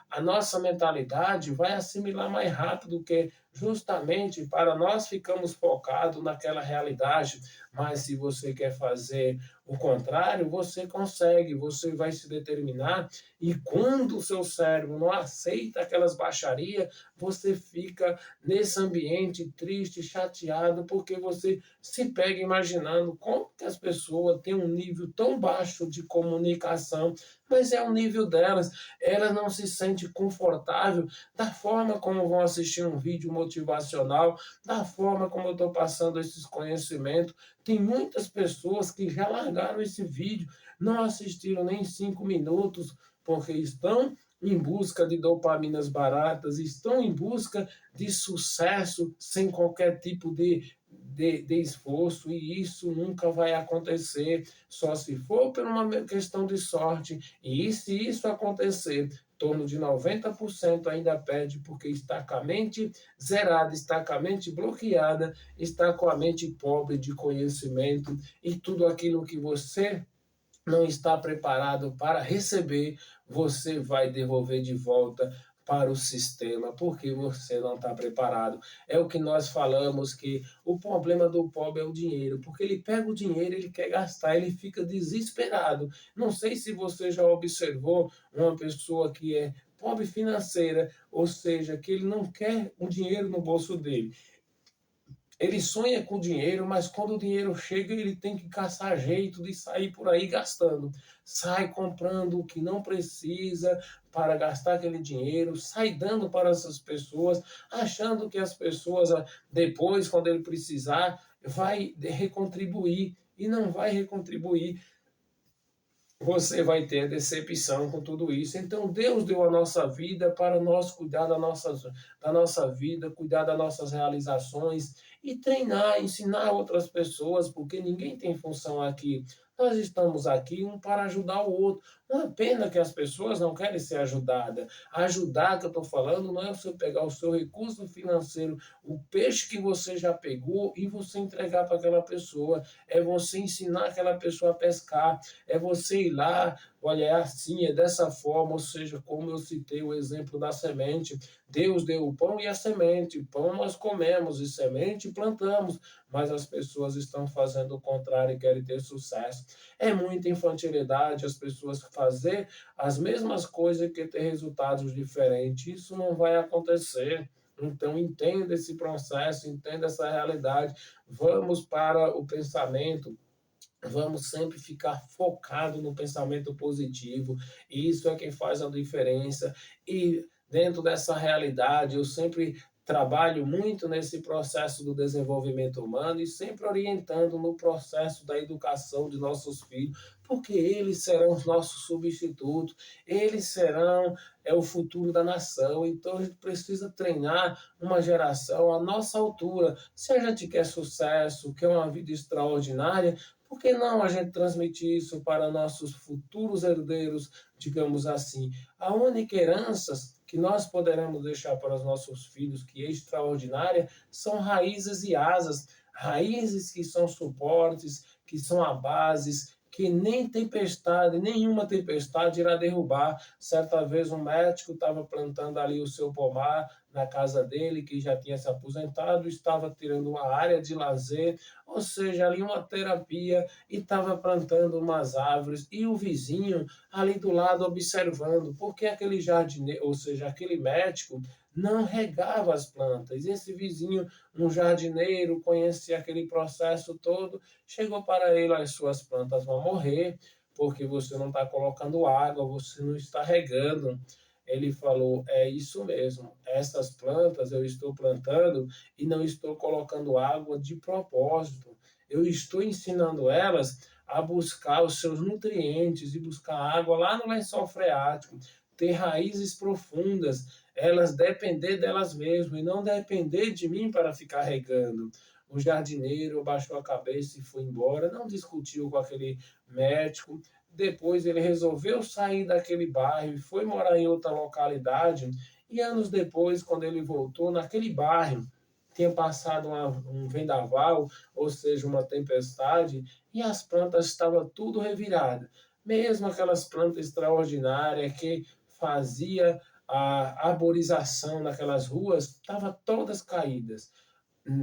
a nossa mentalidade vai assimilar mais rápido, que justamente para nós ficamos focados naquela realidade. Mas se você quer fazer o contrário, você consegue, você vai se determinar, e quando o seu cérebro não aceita aquelas baixarias, você fica nesse ambiente triste, chateado, porque você se pega imaginando como que as pessoas têm um nível tão baixo de comunicação, mas é o nível delas, elas não se sentem confortável da forma como vão assistir um vídeo motivacional, da forma como eu estou passando esses conhecimentos. Tem muitas pessoas que já largaram esse vídeo, não assistiram nem 5 minutos, porque estão em busca de dopaminas baratas, estão em busca de sucesso sem qualquer tipo de esforço, e isso nunca vai acontecer, só se for por uma questão de sorte. E se isso acontecer, em torno de 90% ainda perde, porque está com a mente zerada, está com a mente bloqueada, está com a mente pobre de conhecimento, e tudo aquilo que você não está preparado para receber, você vai devolver de volta para o sistema, porque você não está preparado. É o que nós falamos, que o problema do pobre é o dinheiro, porque ele pega o dinheiro, ele quer gastar, ele fica desesperado. Não sei se você já observou uma pessoa que é pobre financeira, ou seja, que ele não quer o dinheiro no bolso dele. Ele sonha com dinheiro, mas quando o dinheiro chega, ele tem que caçar jeito de sair por aí gastando. Sai comprando o que não precisa para gastar aquele dinheiro, sai dando para essas pessoas, achando que as pessoas, depois, quando ele precisar, vai recontribuir. E não vai recontribuir, você vai ter decepção com tudo isso. Então, Deus deu a nossa vida para nós cuidar da nossa vida, cuidar das nossas realizações e treinar, ensinar outras pessoas, porque ninguém tem função aqui. Nós estamos aqui um para ajudar o outro. Uma pena que as pessoas não querem ser ajudadas. Ajudar, que eu estou falando, não é você pegar o seu recurso financeiro, o peixe que você já pegou, e você entregar para aquela pessoa. É você ensinar aquela pessoa a pescar, é você ir lá, olha, é assim, é dessa forma, ou seja, como eu citei o exemplo da semente, Deus deu o pão e a semente, pão nós comemos e semente plantamos, mas as pessoas estão fazendo o contrário e querem ter sucesso. É muita infantilidade as pessoas fazer as mesmas coisas que ter resultados diferentes, isso não vai acontecer. Então, entenda esse processo, entenda essa realidade. Vamos para o pensamento. Vamos sempre ficar focado no pensamento positivo. Isso é quem faz a diferença. E dentro dessa realidade, eu sempre trabalho muito nesse processo do desenvolvimento humano e sempre orientando no processo da educação de nossos filhos, porque eles serão os nossos substitutos, eles serão o futuro da nação. Então a gente precisa treinar uma geração à nossa altura. Se a gente quer sucesso, quer uma vida extraordinária, por que não a gente transmitir isso para nossos futuros herdeiros, digamos assim? A única herança que nós poderemos deixar para os nossos filhos, que é extraordinária, são raízes e asas. Raízes que são suportes, que são a bases, que nem tempestade, nenhuma tempestade irá derrubar. Certa vez um médico estava plantando ali o seu pomar na casa dele, que já tinha se aposentado, estava tirando uma área de lazer, ou seja, ali uma terapia, e estava plantando umas árvores, e o vizinho ali do lado observando, porque aquele jardineiro, ou seja, aquele médico, não regava as plantas. Esse vizinho, um jardineiro, conhecia aquele processo todo, chegou para ele: as suas plantas vão morrer, porque você não está colocando água, você não está regando. Ele falou: é isso mesmo, essas plantas eu estou plantando e não estou colocando água de propósito. Eu estou ensinando elas a buscar os seus nutrientes e buscar água lá no lençol freático, ter raízes profundas, elas depender delas mesmas e não depender de mim para ficar regando. O jardineiro baixou a cabeça e foi embora, não discutiu com aquele médico. Depois ele resolveu sair daquele bairro e foi morar em outra localidade. E anos depois, quando ele voltou, naquele bairro, tinha passado um vendaval, ou seja, uma tempestade, e as plantas estavam tudo reviradas. Mesmo aquelas plantas extraordinárias que fazia a arborização naquelas ruas, estavam todas caídas.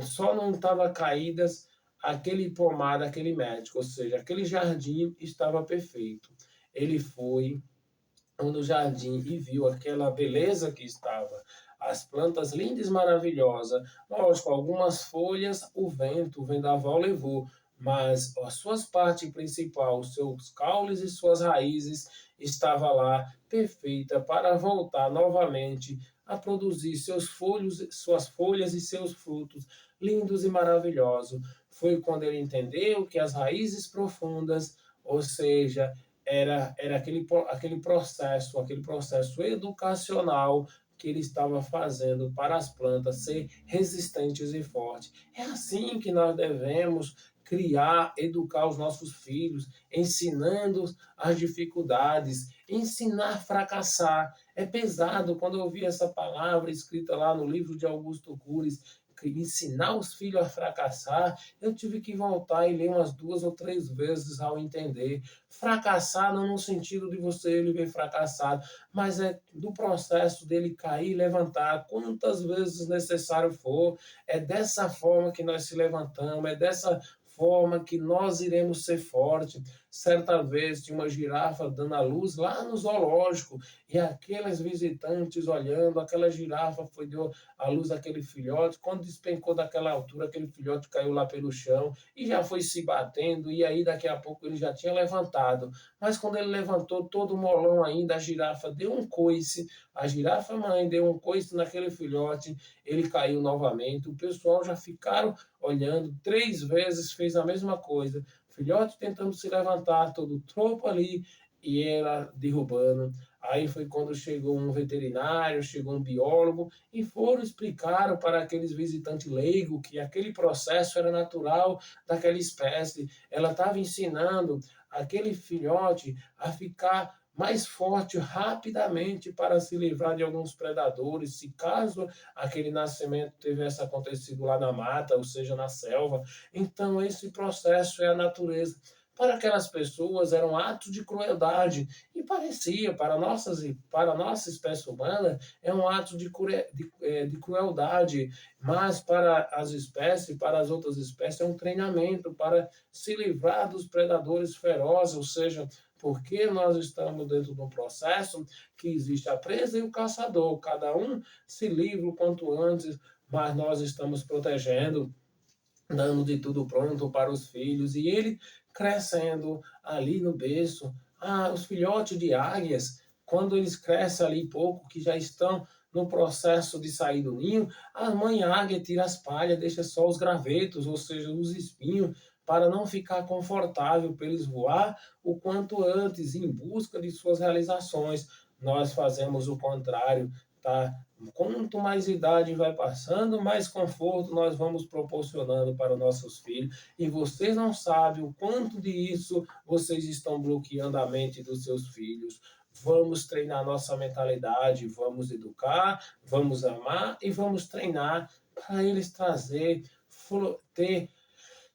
Só não estava caídas aquele pomar daquele médico, ou seja, aquele jardim estava perfeito. Ele foi no jardim e viu aquela beleza que estava, as plantas lindas e maravilhosas. Lógico, algumas folhas o vendaval levou, mas as suas partes principais, os seus caules e suas raízes, estava lá perfeita para voltar novamente a produzir seus folhos, suas folhas e seus frutos lindos e maravilhosos. Foi quando ele entendeu que as raízes profundas, ou seja, era aquele processo educacional que ele estava fazendo para as plantas ser resistentes e fortes. É assim que nós devemos criar, educar os nossos filhos, ensinando as dificuldades, ensinar a fracassar. É pesado quando eu ouvi essa palavra escrita lá no livro de Augusto Cury, ensinar os filhos a fracassar, eu tive que voltar e ler umas 2 ou 3 vezes ao entender. Fracassar não no sentido de você ele ver fracassado, mas é do processo dele cair e levantar quantas vezes necessário for. É dessa forma que nós se levantamos, é dessa forma que nós iremos ser fortes. Certa vez tinha uma girafa dando a luz lá no zoológico e aqueles visitantes olhando, aquela girafa foi deu a luz àquele filhote, quando despencou daquela altura, aquele filhote caiu lá pelo chão e já foi se batendo e aí daqui a pouco ele já tinha levantado. Mas quando ele levantou todo molão ainda, a girafa deu um coice, a girafa mãe deu um coice naquele filhote, ele caiu novamente. O pessoal já ficaram olhando, 3 vezes fez a mesma coisa. Filhote tentando se levantar, todo tropo ali, e ela derrubando. Aí foi quando chegou um veterinário, chegou um biólogo, e foram explicar para aqueles visitantes leigos que aquele processo era natural daquela espécie. Ela estava ensinando aquele filhote a ficar mais forte rapidamente para se livrar de alguns predadores, se caso aquele nascimento tivesse acontecido lá na mata, ou seja, na selva. Então, esse processo é a natureza. Para aquelas pessoas eram atos de crueldade e parecia para a nossa espécie humana é um ato de crueldade, mas para as espécies, para as outras espécies é um treinamento para se livrar dos predadores ferozes, ou seja, porque nós estamos dentro de um processo que existe a presa e o caçador, cada um se livra o quanto antes, mas nós estamos protegendo, dando de tudo pronto para os filhos, e ele crescendo ali no berço. Ah, os filhotes de águias, quando eles crescem ali pouco, que já estão no processo de sair do ninho, a mãe águia tira as palhas, deixa só os gravetos, ou seja, os espinhos, para não ficar confortável para eles voar o quanto antes, em busca de suas realizações. Nós fazemos o contrário, tá? Quanto mais idade vai passando, mais conforto nós vamos proporcionando para os nossos filhos. E vocês não sabem o quanto disso vocês estão bloqueando a mente dos seus filhos. Vamos treinar nossa mentalidade, vamos educar, vamos amar e vamos treinar para eles ter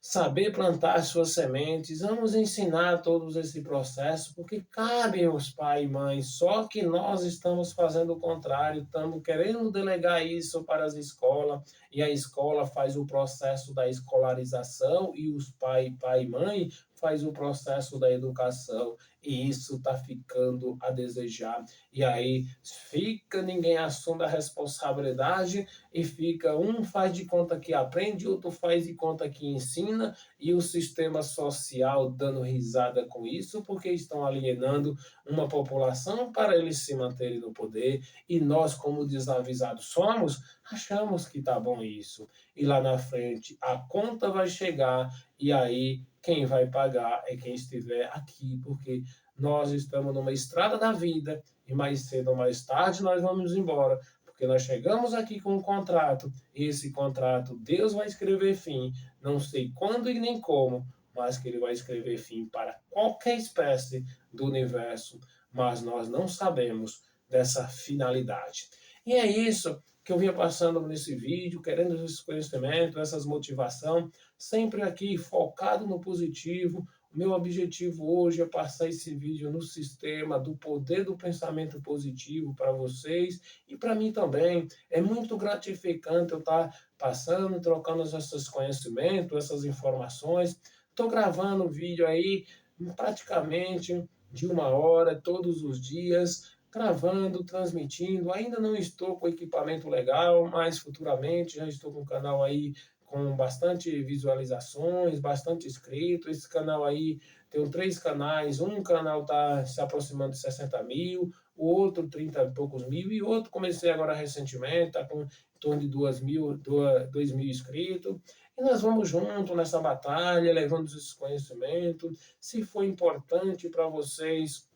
saber plantar suas sementes, vamos ensinar todos esse processo, porque cabe aos pais e mães, só que nós estamos fazendo o contrário, estamos querendo delegar isso para as escolas, e a escola faz o processo da escolarização, e os pai e mãe faz o processo da educação, e isso está ficando a desejar. E aí fica, ninguém assume a responsabilidade, e fica, um faz de conta que aprende, outro faz de conta que ensina, e o sistema social dando risada com isso, porque estão alienando uma população para eles se manterem no poder, e nós, como desavisados somos, achamos que tá bom isso. E lá na frente a conta vai chegar, e aí quem vai pagar é quem estiver aqui, porque nós estamos numa estrada da vida, e mais cedo ou mais tarde nós vamos embora, porque nós chegamos aqui com um contrato, e esse contrato Deus vai escrever fim, não sei quando e nem como, mas que ele vai escrever fim para qualquer espécie do universo, mas nós não sabemos dessa finalidade. E é isso que eu vinha passando nesse vídeo, querendo esse conhecimento, essas motivação, sempre aqui focado no positivo. O meu objetivo hoje é passar esse vídeo no sistema do poder do pensamento positivo para vocês e para mim também. É muito gratificante eu estar passando, trocando esses conhecimentos, essas informações. Estou gravando vídeo aí praticamente de 1 hora todos os dias, gravando, transmitindo. Ainda não estou com equipamento legal, mas futuramente já estou com um canal aí com bastante visualizações, bastante inscritos. Esse canal aí, tem 3 canais, um canal está se aproximando de 60 mil, o outro 30 e poucos mil, e outro comecei agora recentemente, está com em torno de 2 mil inscritos. E nós vamos junto nessa batalha, levando esses conhecimentos. Se for importante para vocês,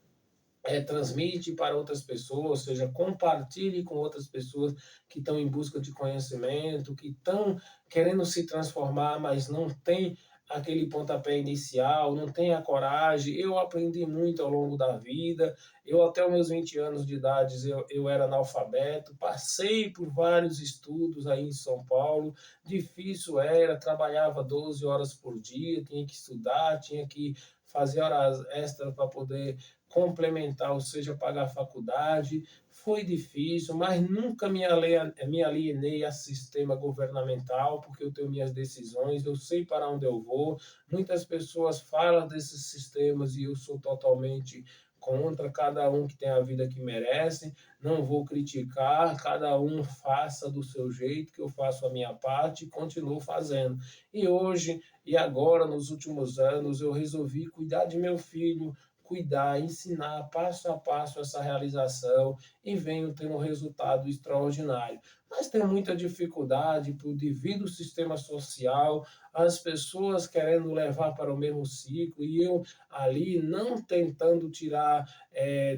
transmite para outras pessoas, ou seja, compartilhe com outras pessoas que estão em busca de conhecimento, que estão querendo se transformar, mas não tem aquele pontapé inicial, não tem a coragem. Eu aprendi muito ao longo da vida. Eu, até os meus 20 anos de idade, eu era analfabeto, passei por vários estudos aí em São Paulo, difícil era, trabalhava 12 horas por dia, tinha que estudar, tinha que fazer horas extras para poder complementar, ou seja, pagar a faculdade. Foi difícil, mas nunca me alienei a sistema governamental, porque eu tenho minhas decisões, eu sei para onde eu vou. Muitas pessoas falam desses sistemas e eu sou totalmente contra, cada um que tem a vida que merece. Não vou criticar, cada um faça do seu jeito, que eu faço a minha parte e continuo fazendo. E hoje, e agora, nos últimos anos, eu resolvi cuidar de meu filho, cuidar, ensinar passo a passo essa realização e venho tendo um resultado extraordinário. Mas tem muita dificuldade por devido ao sistema social, as pessoas querendo levar para o mesmo ciclo e eu ali não tentando tirar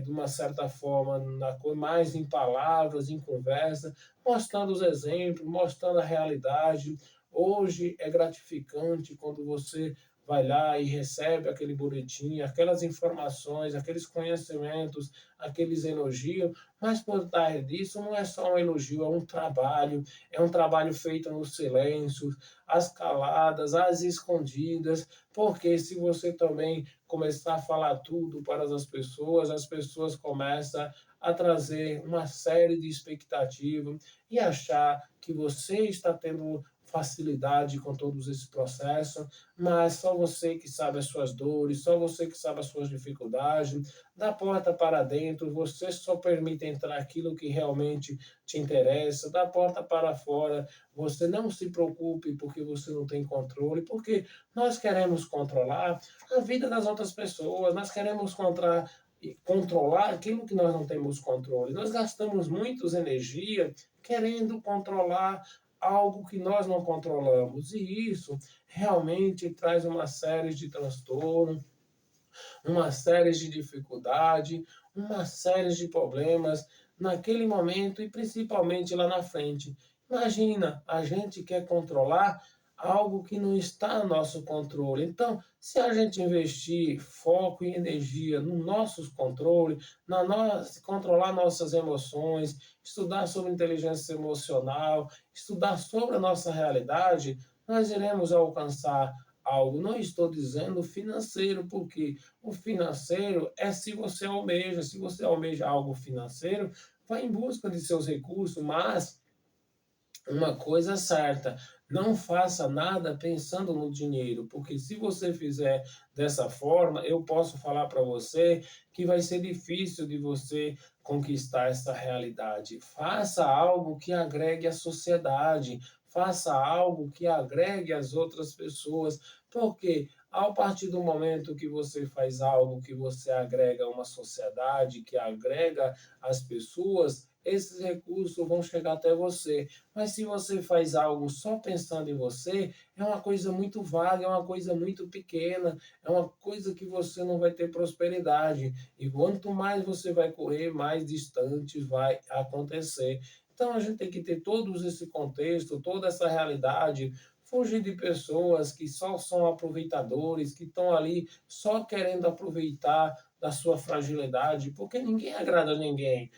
de uma certa forma mais em palavras, em conversa, mostrando os exemplos, mostrando a realidade. Hoje é gratificante quando você vai lá e recebe aquele boletim, aquelas informações, aqueles conhecimentos, aqueles elogios, mas por trás disso não é só um elogio, é um trabalho feito no silêncio, às caladas, às escondidas, porque se você também começar a falar tudo para as pessoas começam a trazer uma série de expectativas e achar que você está tendo facilidade com todos esses processos, mas só você que sabe as suas dores, só você que sabe as suas dificuldades. Da porta para dentro, você só permite entrar aquilo que realmente te interessa. Da porta para fora, você não se preocupe porque você não tem controle, porque nós queremos controlar a vida das outras pessoas, nós queremos controlar aquilo que nós não temos controle. Nós gastamos muita energia querendo controlar algo que nós não controlamos. E isso realmente traz uma série de transtornos, uma série de dificuldades, uma série de problemas naquele momento e principalmente lá na frente. Imagina, a gente quer controlar algo que não está no nosso controle. Então, se a gente investir foco e energia no nossos controles, controlar nossas emoções, estudar sobre inteligência emocional, estudar sobre a nossa realidade, nós iremos alcançar algo. Não estou dizendo financeiro, porque o financeiro é se você almeja algo financeiro, vai em busca de seus recursos, mas uma coisa certa, não faça nada pensando no dinheiro, porque se você fizer dessa forma, eu posso falar para você que vai ser difícil de você conquistar essa realidade. Faça algo que agregue à sociedade, faça algo que agregue às outras pessoas, porque ao partir do momento que você faz algo que você agrega a uma sociedade, que agrega às pessoas, esses recursos vão chegar até você. Mas se você faz algo só pensando em você, é uma coisa muito vaga, é uma coisa muito pequena, é uma coisa que você não vai ter prosperidade. E quanto mais você vai correr, mais distante vai acontecer. Então a gente tem que ter todo esse contexto, toda essa realidade, fugir de pessoas que só são aproveitadores, que estão ali só querendo aproveitar da sua fragilidade, porque ninguém agrada a ninguém.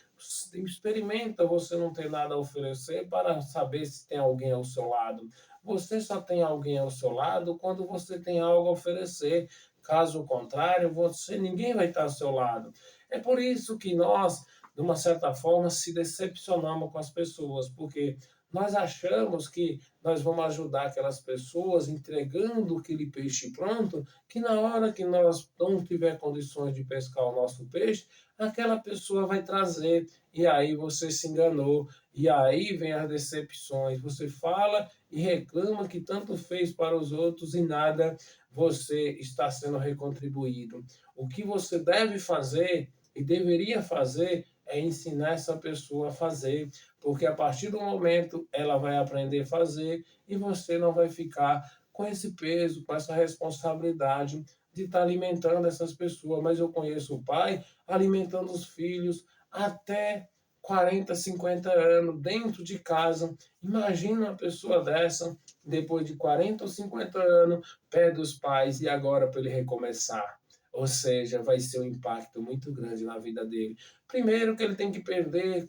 Experimenta você não ter nada a oferecer para saber se tem alguém ao seu lado. Você só tem alguém ao seu lado quando você tem algo a oferecer. Caso contrário, ninguém vai estar ao seu lado. É por isso que nós, de uma certa forma, se decepcionamos com as pessoas, porque nós achamos que nós vamos ajudar aquelas pessoas entregando aquele peixe pronto, que na hora que nós não tiver condições de pescar o nosso peixe, aquela pessoa vai trazer, e aí você se enganou, e aí vem as decepções. Você fala e reclama que tanto fez para os outros e nada você está sendo recontribuído. O que você deve fazer e deveria fazer é ensinar essa pessoa a fazer, porque a partir do momento ela vai aprender a fazer e você não vai ficar com esse peso, com essa responsabilidade de estar alimentando essas pessoas. Mas eu conheço o pai alimentando os filhos até 40, 50 anos dentro de casa. Imagina uma pessoa dessa, depois de 40 ou 50 anos, pé dos pais, e agora para ele recomeçar. Ou seja, vai ser um impacto muito grande na vida dele. Primeiro que ele tem que perder,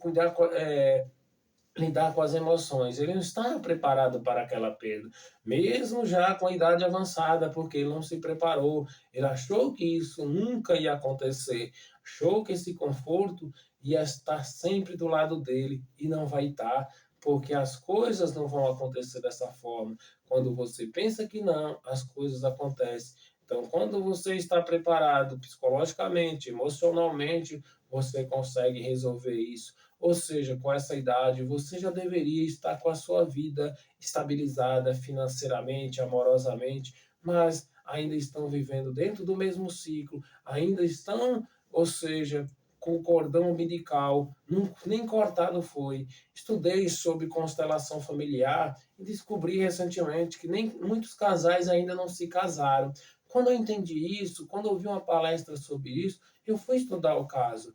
lidar com as emoções. Ele não está preparado para aquela perda, mesmo já com a idade avançada, porque ele não se preparou. Ele achou que isso nunca ia acontecer, achou que esse conforto ia estar sempre do lado dele e não vai estar, porque as coisas não vão acontecer dessa forma. Quando você pensa que não, as coisas acontecem. Então, quando você está preparado psicologicamente, emocionalmente, você consegue resolver isso. Ou seja, com essa idade, você já deveria estar com a sua vida estabilizada financeiramente, amorosamente, mas ainda estão vivendo dentro do mesmo ciclo, ainda estão, ou seja, com o cordão umbilical, nem cortado foi. Estudei sobre constelação familiar e descobri recentemente que nem muitos casais ainda não se casaram. Quando eu entendi isso, quando eu vi uma palestra sobre isso, eu fui estudar o caso.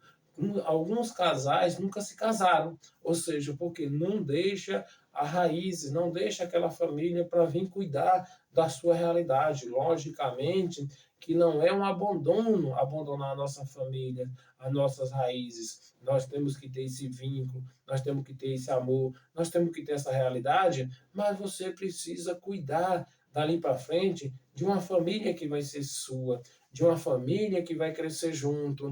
Alguns casais nunca se casaram, ou seja, porque não deixa a raiz, não deixa aquela família para vir cuidar da sua realidade. Logicamente que não é um abandono, abandonar a nossa família, as nossas raízes. Nós temos que ter esse vínculo, nós temos que ter esse amor, nós temos que ter essa realidade, mas você precisa cuidar dali para frente de uma família que vai ser sua, de uma família que vai crescer junto,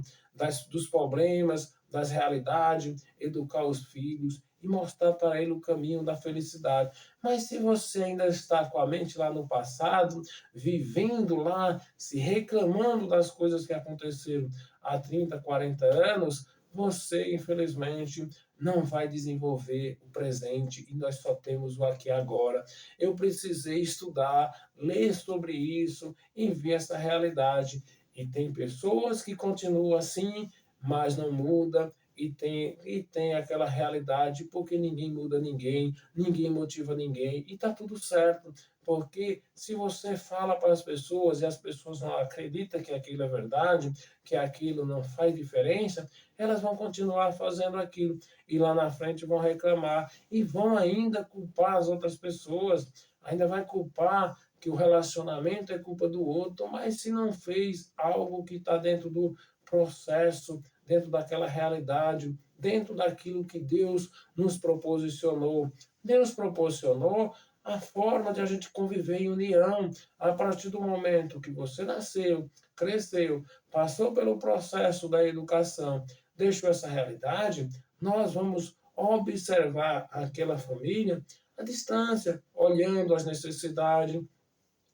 dos problemas, das realidades, educar os filhos e mostrar para ele o caminho da felicidade. Mas se você ainda está com a mente lá no passado, vivendo lá, se reclamando das coisas que aconteceram há 30, 40 anos, você, infelizmente, não vai desenvolver o presente e nós só temos o aqui e agora. Eu precisei estudar, ler sobre isso e ver essa realidade. E tem pessoas que continuam assim, mas não muda, e tem aquela realidade porque ninguém muda ninguém, ninguém motiva ninguém, e está tudo certo. Porque se você fala para as pessoas e as pessoas não acreditam que aquilo é verdade, que aquilo não faz diferença, elas vão continuar fazendo aquilo e lá na frente vão reclamar e vão ainda culpar as outras pessoas, ainda vai culpar que o relacionamento é culpa do outro, mas se não fez algo que está dentro do processo, dentro daquela realidade, dentro daquilo que Deus nos proporcionou. Deus proporcionou a forma de a gente conviver em união a partir do momento que você nasceu, cresceu, passou pelo processo da educação, deixou essa realidade, nós vamos observar aquela família à distância, olhando as necessidades,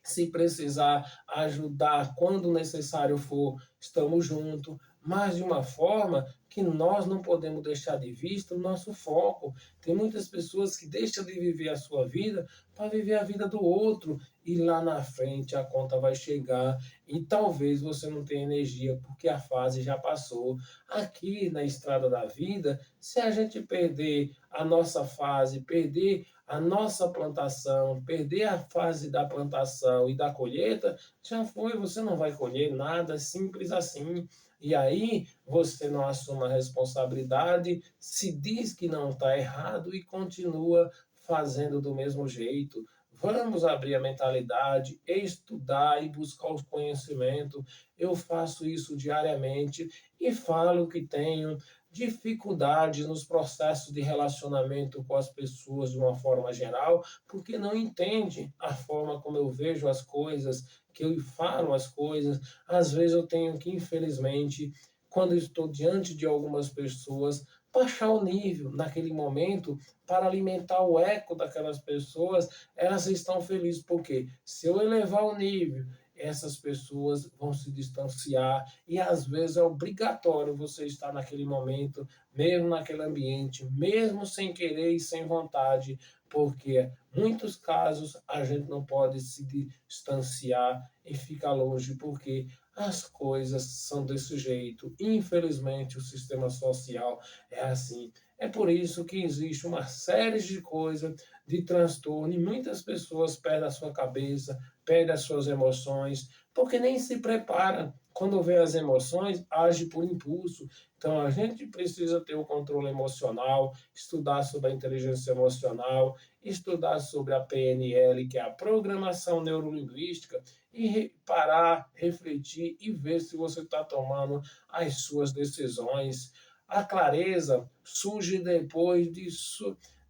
se precisar ajudar quando necessário for, estamos juntos, mas de uma forma que nós não podemos deixar de vista o nosso foco. Tem muitas pessoas que deixam de viver a sua vida para viver a vida do outro, e lá na frente a conta vai chegar e talvez você não tenha energia porque a fase já passou. Aqui na estrada da vida, se a gente perder a nossa fase, perder a nossa plantação, perder a fase da plantação e da colheita, já foi, você não vai colher nada, simples assim. E aí você não assume a responsabilidade, se diz que não está errado e continua fazendo do mesmo jeito. Vamos abrir a mentalidade, estudar e buscar os conhecimentos. Eu faço isso diariamente e falo que tenho dificuldades nos processos de relacionamento com as pessoas de uma forma geral, porque não entende a forma como eu vejo as coisas, que eu falo as coisas. Às vezes eu tenho que, infelizmente, quando estou diante de algumas pessoas, baixar o nível naquele momento para alimentar o eco daquelas pessoas, elas estão felizes, porque se eu elevar o nível, essas pessoas vão se distanciar e às vezes é obrigatório você estar naquele momento, mesmo naquele ambiente, mesmo sem querer e sem vontade, porque muitos casos a gente não pode se distanciar e ficar longe porque as coisas são desse jeito. Infelizmente, o sistema social é assim. É por isso que existe uma série de coisas de transtorno e muitas pessoas perdem a sua cabeça, perdem as suas emoções, porque nem se preparam. quando vê as emoções, age por impulso. Então, a gente precisa ter o controle emocional, estudar sobre a inteligência emocional, estudar sobre a PNL, que é a programação neurolinguística, e parar, refletir e ver se você está tomando as suas decisões. A clareza surge depois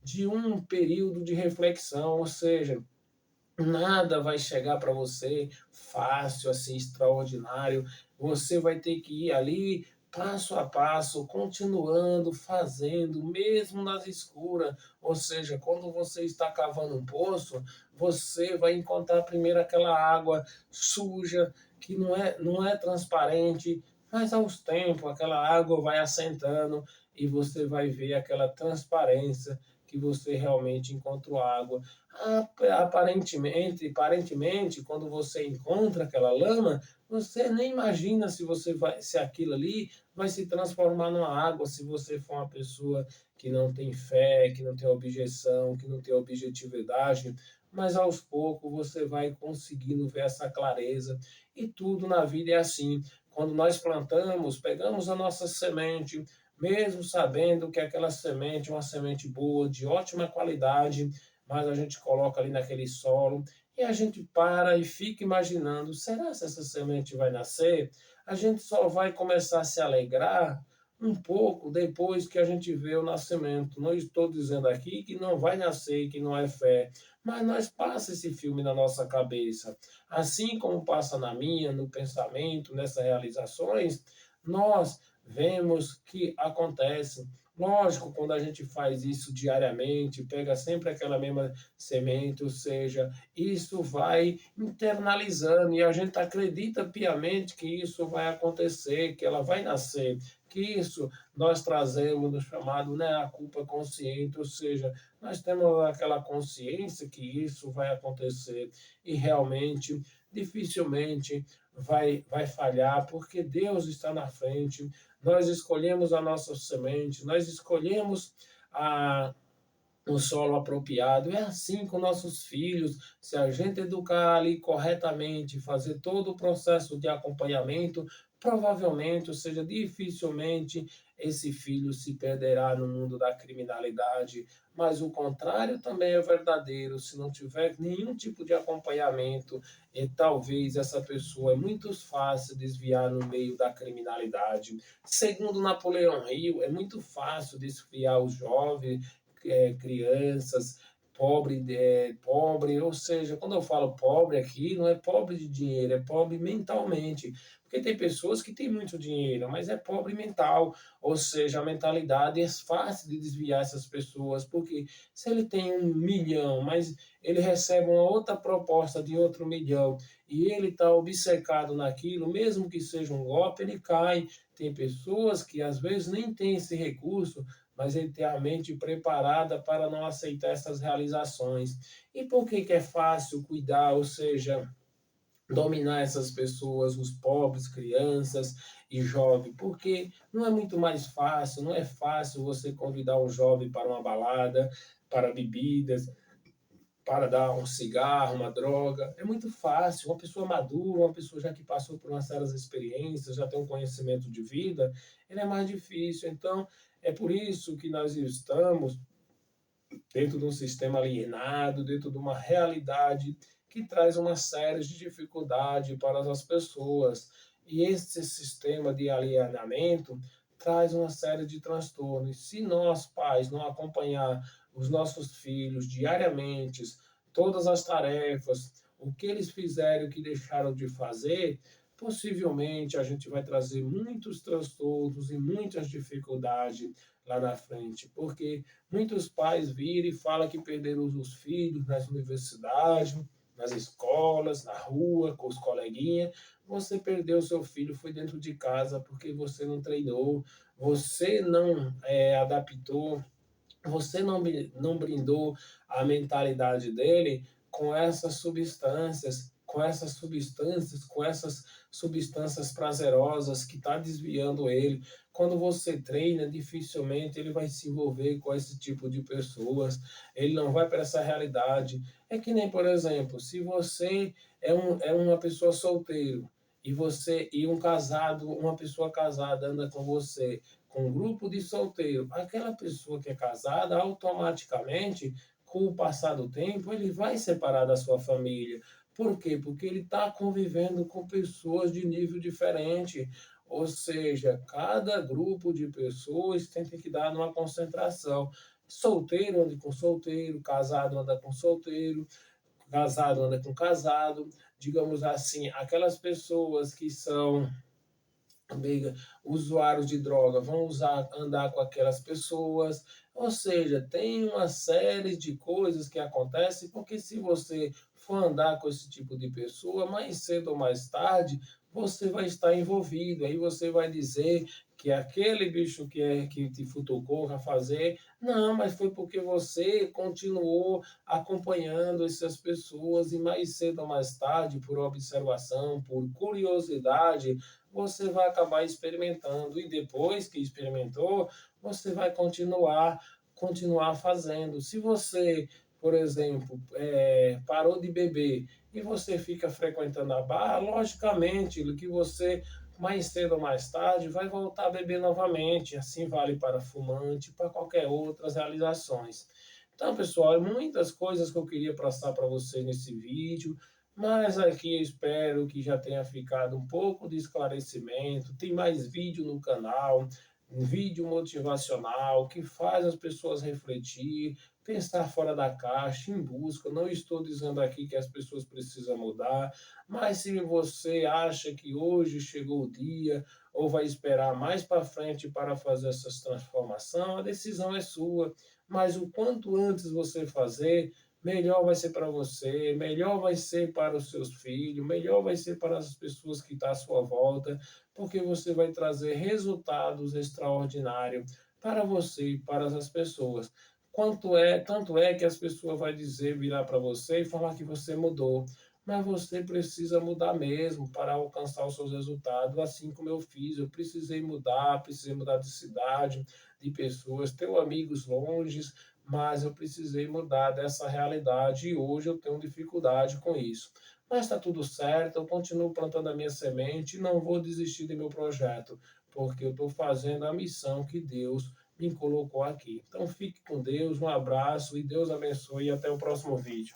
de um período de reflexão, ou seja, nada vai chegar para você fácil, assim, extraordinário. Você vai ter que ir ali passo a passo, continuando, fazendo, mesmo nas escuras. Ou seja, quando você está cavando um poço, você vai encontrar primeiro aquela água suja, que não é transparente, mas aos tempos aquela água vai assentando e você vai ver aquela transparência que você realmente encontrou água. Aparentemente, quando você encontra aquela lama, você nem imagina se aquilo ali vai se transformar numa água, se você for uma pessoa que não tem fé, que não tem objeção, que não tem objetividade, mas aos poucos você vai conseguindo ver essa clareza. E tudo na vida é assim. Quando nós plantamos, pegamos a nossa semente, mesmo sabendo que aquela semente é uma semente boa, de ótima qualidade, mas a gente coloca ali naquele solo e a gente para e fica imaginando: será que essa semente vai nascer? A gente só vai começar a se alegrar um pouco depois que a gente vê o nascimento. Não estou dizendo aqui que não vai nascer, que não é fé, mas nós passa esse filme na nossa cabeça. Assim como passa na minha, no pensamento, nessas realizações, nós vemos que acontece. Lógico, quando a gente faz isso diariamente, pega sempre aquela mesma semente, ou seja, isso vai internalizando e a gente acredita piamente que isso vai acontecer, que ela vai nascer, que isso nós trazemos no chamado, né, a culpa consciente, ou seja, nós temos aquela consciência que isso vai acontecer e realmente, dificilmente vai falhar, porque Deus está na frente, nós escolhemos a nossa semente, nós escolhemos a, o solo apropriado. É assim com nossos filhos. Se a gente educar ali corretamente, fazer todo o processo de acompanhamento, provavelmente, ou seja, dificilmente esse filho se perderá no mundo da criminalidade. Mas o contrário também é verdadeiro. Se não tiver nenhum tipo de acompanhamento, e talvez essa pessoa é muito fácil desviar no meio da criminalidade. Segundo Napoleão Hill, é muito fácil desviar os jovens, crianças, pobre, ou seja, quando eu falo pobre aqui, não é pobre de dinheiro, é pobre mentalmente. Porque tem pessoas que têm muito dinheiro, mas é pobre mental, ou seja, a mentalidade é fácil de desviar essas pessoas, porque se ele tem 1 milhão, mas ele recebe uma outra proposta de outro 1 milhão, e ele está obcecado naquilo, mesmo que seja um golpe, ele cai. Tem pessoas que às vezes nem têm esse recurso, mas ele tem a mente preparada para não aceitar essas realizações. E por que é fácil cuidar, ou seja, dominar essas pessoas, os pobres, crianças e jovens? Porque não é muito mais fácil, não é fácil você convidar um jovem para uma balada, para bebidas, para dar um cigarro, uma droga. É muito fácil. Uma pessoa madura, uma pessoa já que passou por uma série de experiências, já tem um conhecimento de vida, ele é mais difícil. Então, é por isso que nós estamos dentro de um sistema alienado, dentro de uma realidade que traz uma série de dificuldades para as pessoas. E esse sistema de alienamento traz uma série de transtornos. Se nós, pais, não acompanhar os nossos filhos diariamente, todas as tarefas, o que eles fizeram, o que deixaram de fazer, possivelmente a gente vai trazer muitos transtornos e muitas dificuldades lá na frente, porque muitos pais viram e falam que perderam os filhos nas universidades, nas escolas, na rua, com os coleguinhas. Você perdeu seu filho, foi dentro de casa, porque você não treinou, você não adaptou, você não brindou a mentalidade dele com essas substâncias, com essas substâncias prazerosas que está desviando ele. Quando você treina, dificilmente ele vai se envolver com esse tipo de pessoas, ele não vai para essa realidade. É que nem, por exemplo, se você é uma pessoa solteiro e um casado, uma pessoa casada anda com você, com um grupo de solteiro, aquela pessoa que é casada, automaticamente, com o passar do tempo, ele vai separar da sua família. Por quê? Porque ele está convivendo com pessoas de nível diferente. Ou seja, cada grupo de pessoas tem que dar numa concentração. Solteiro anda com solteiro, casado anda com solteiro, casado anda com casado. Digamos assim, aquelas pessoas que são amiga, usuários de droga vão andar com aquelas pessoas. Ou seja, tem uma série de coisas que acontecem, porque se você for andar com esse tipo de pessoa, mais cedo ou mais tarde, você vai estar envolvido. Aí você vai dizer que aquele bicho que te futucou a fazer, não, mas foi porque você continuou acompanhando essas pessoas e mais cedo ou mais tarde, por observação, por curiosidade, você vai acabar experimentando e depois que experimentou, você vai continuar fazendo. Se você, por exemplo, parou de beber e você fica frequentando a barra, logicamente que você mais cedo ou mais tarde vai voltar a beber novamente. Assim vale para fumante, para qualquer outras realizações. Então, pessoal, muitas coisas que eu queria passar para vocês nesse vídeo. Mas aqui eu espero que já tenha ficado um pouco de esclarecimento. Tem mais vídeo no canal, um vídeo motivacional que faz as pessoas refletir, pensar fora da caixa, em busca. Não estou dizendo aqui que as pessoas precisam mudar, mas se você acha que hoje chegou o dia ou vai esperar mais para frente para fazer essa transformação, a decisão é sua. Mas o quanto antes você fazer, melhor vai ser para você, melhor vai ser para os seus filhos, melhor vai ser para as pessoas que estão à sua volta, porque você vai trazer resultados extraordinários para você e para as pessoas. Tanto é que as pessoas vão dizer, virar para você e falar que você mudou. Mas você precisa mudar mesmo para alcançar os seus resultados, assim como eu fiz. Eu precisei mudar de cidade, de pessoas, tenho amigos longe, mas eu precisei mudar dessa realidade e hoje eu tenho dificuldade com isso. Mas está tudo certo, eu continuo plantando a minha semente e não vou desistir do meu projeto, porque eu estou fazendo a missão que Deus me colocou aqui. Então fique com Deus, um abraço e Deus abençoe e até o próximo vídeo.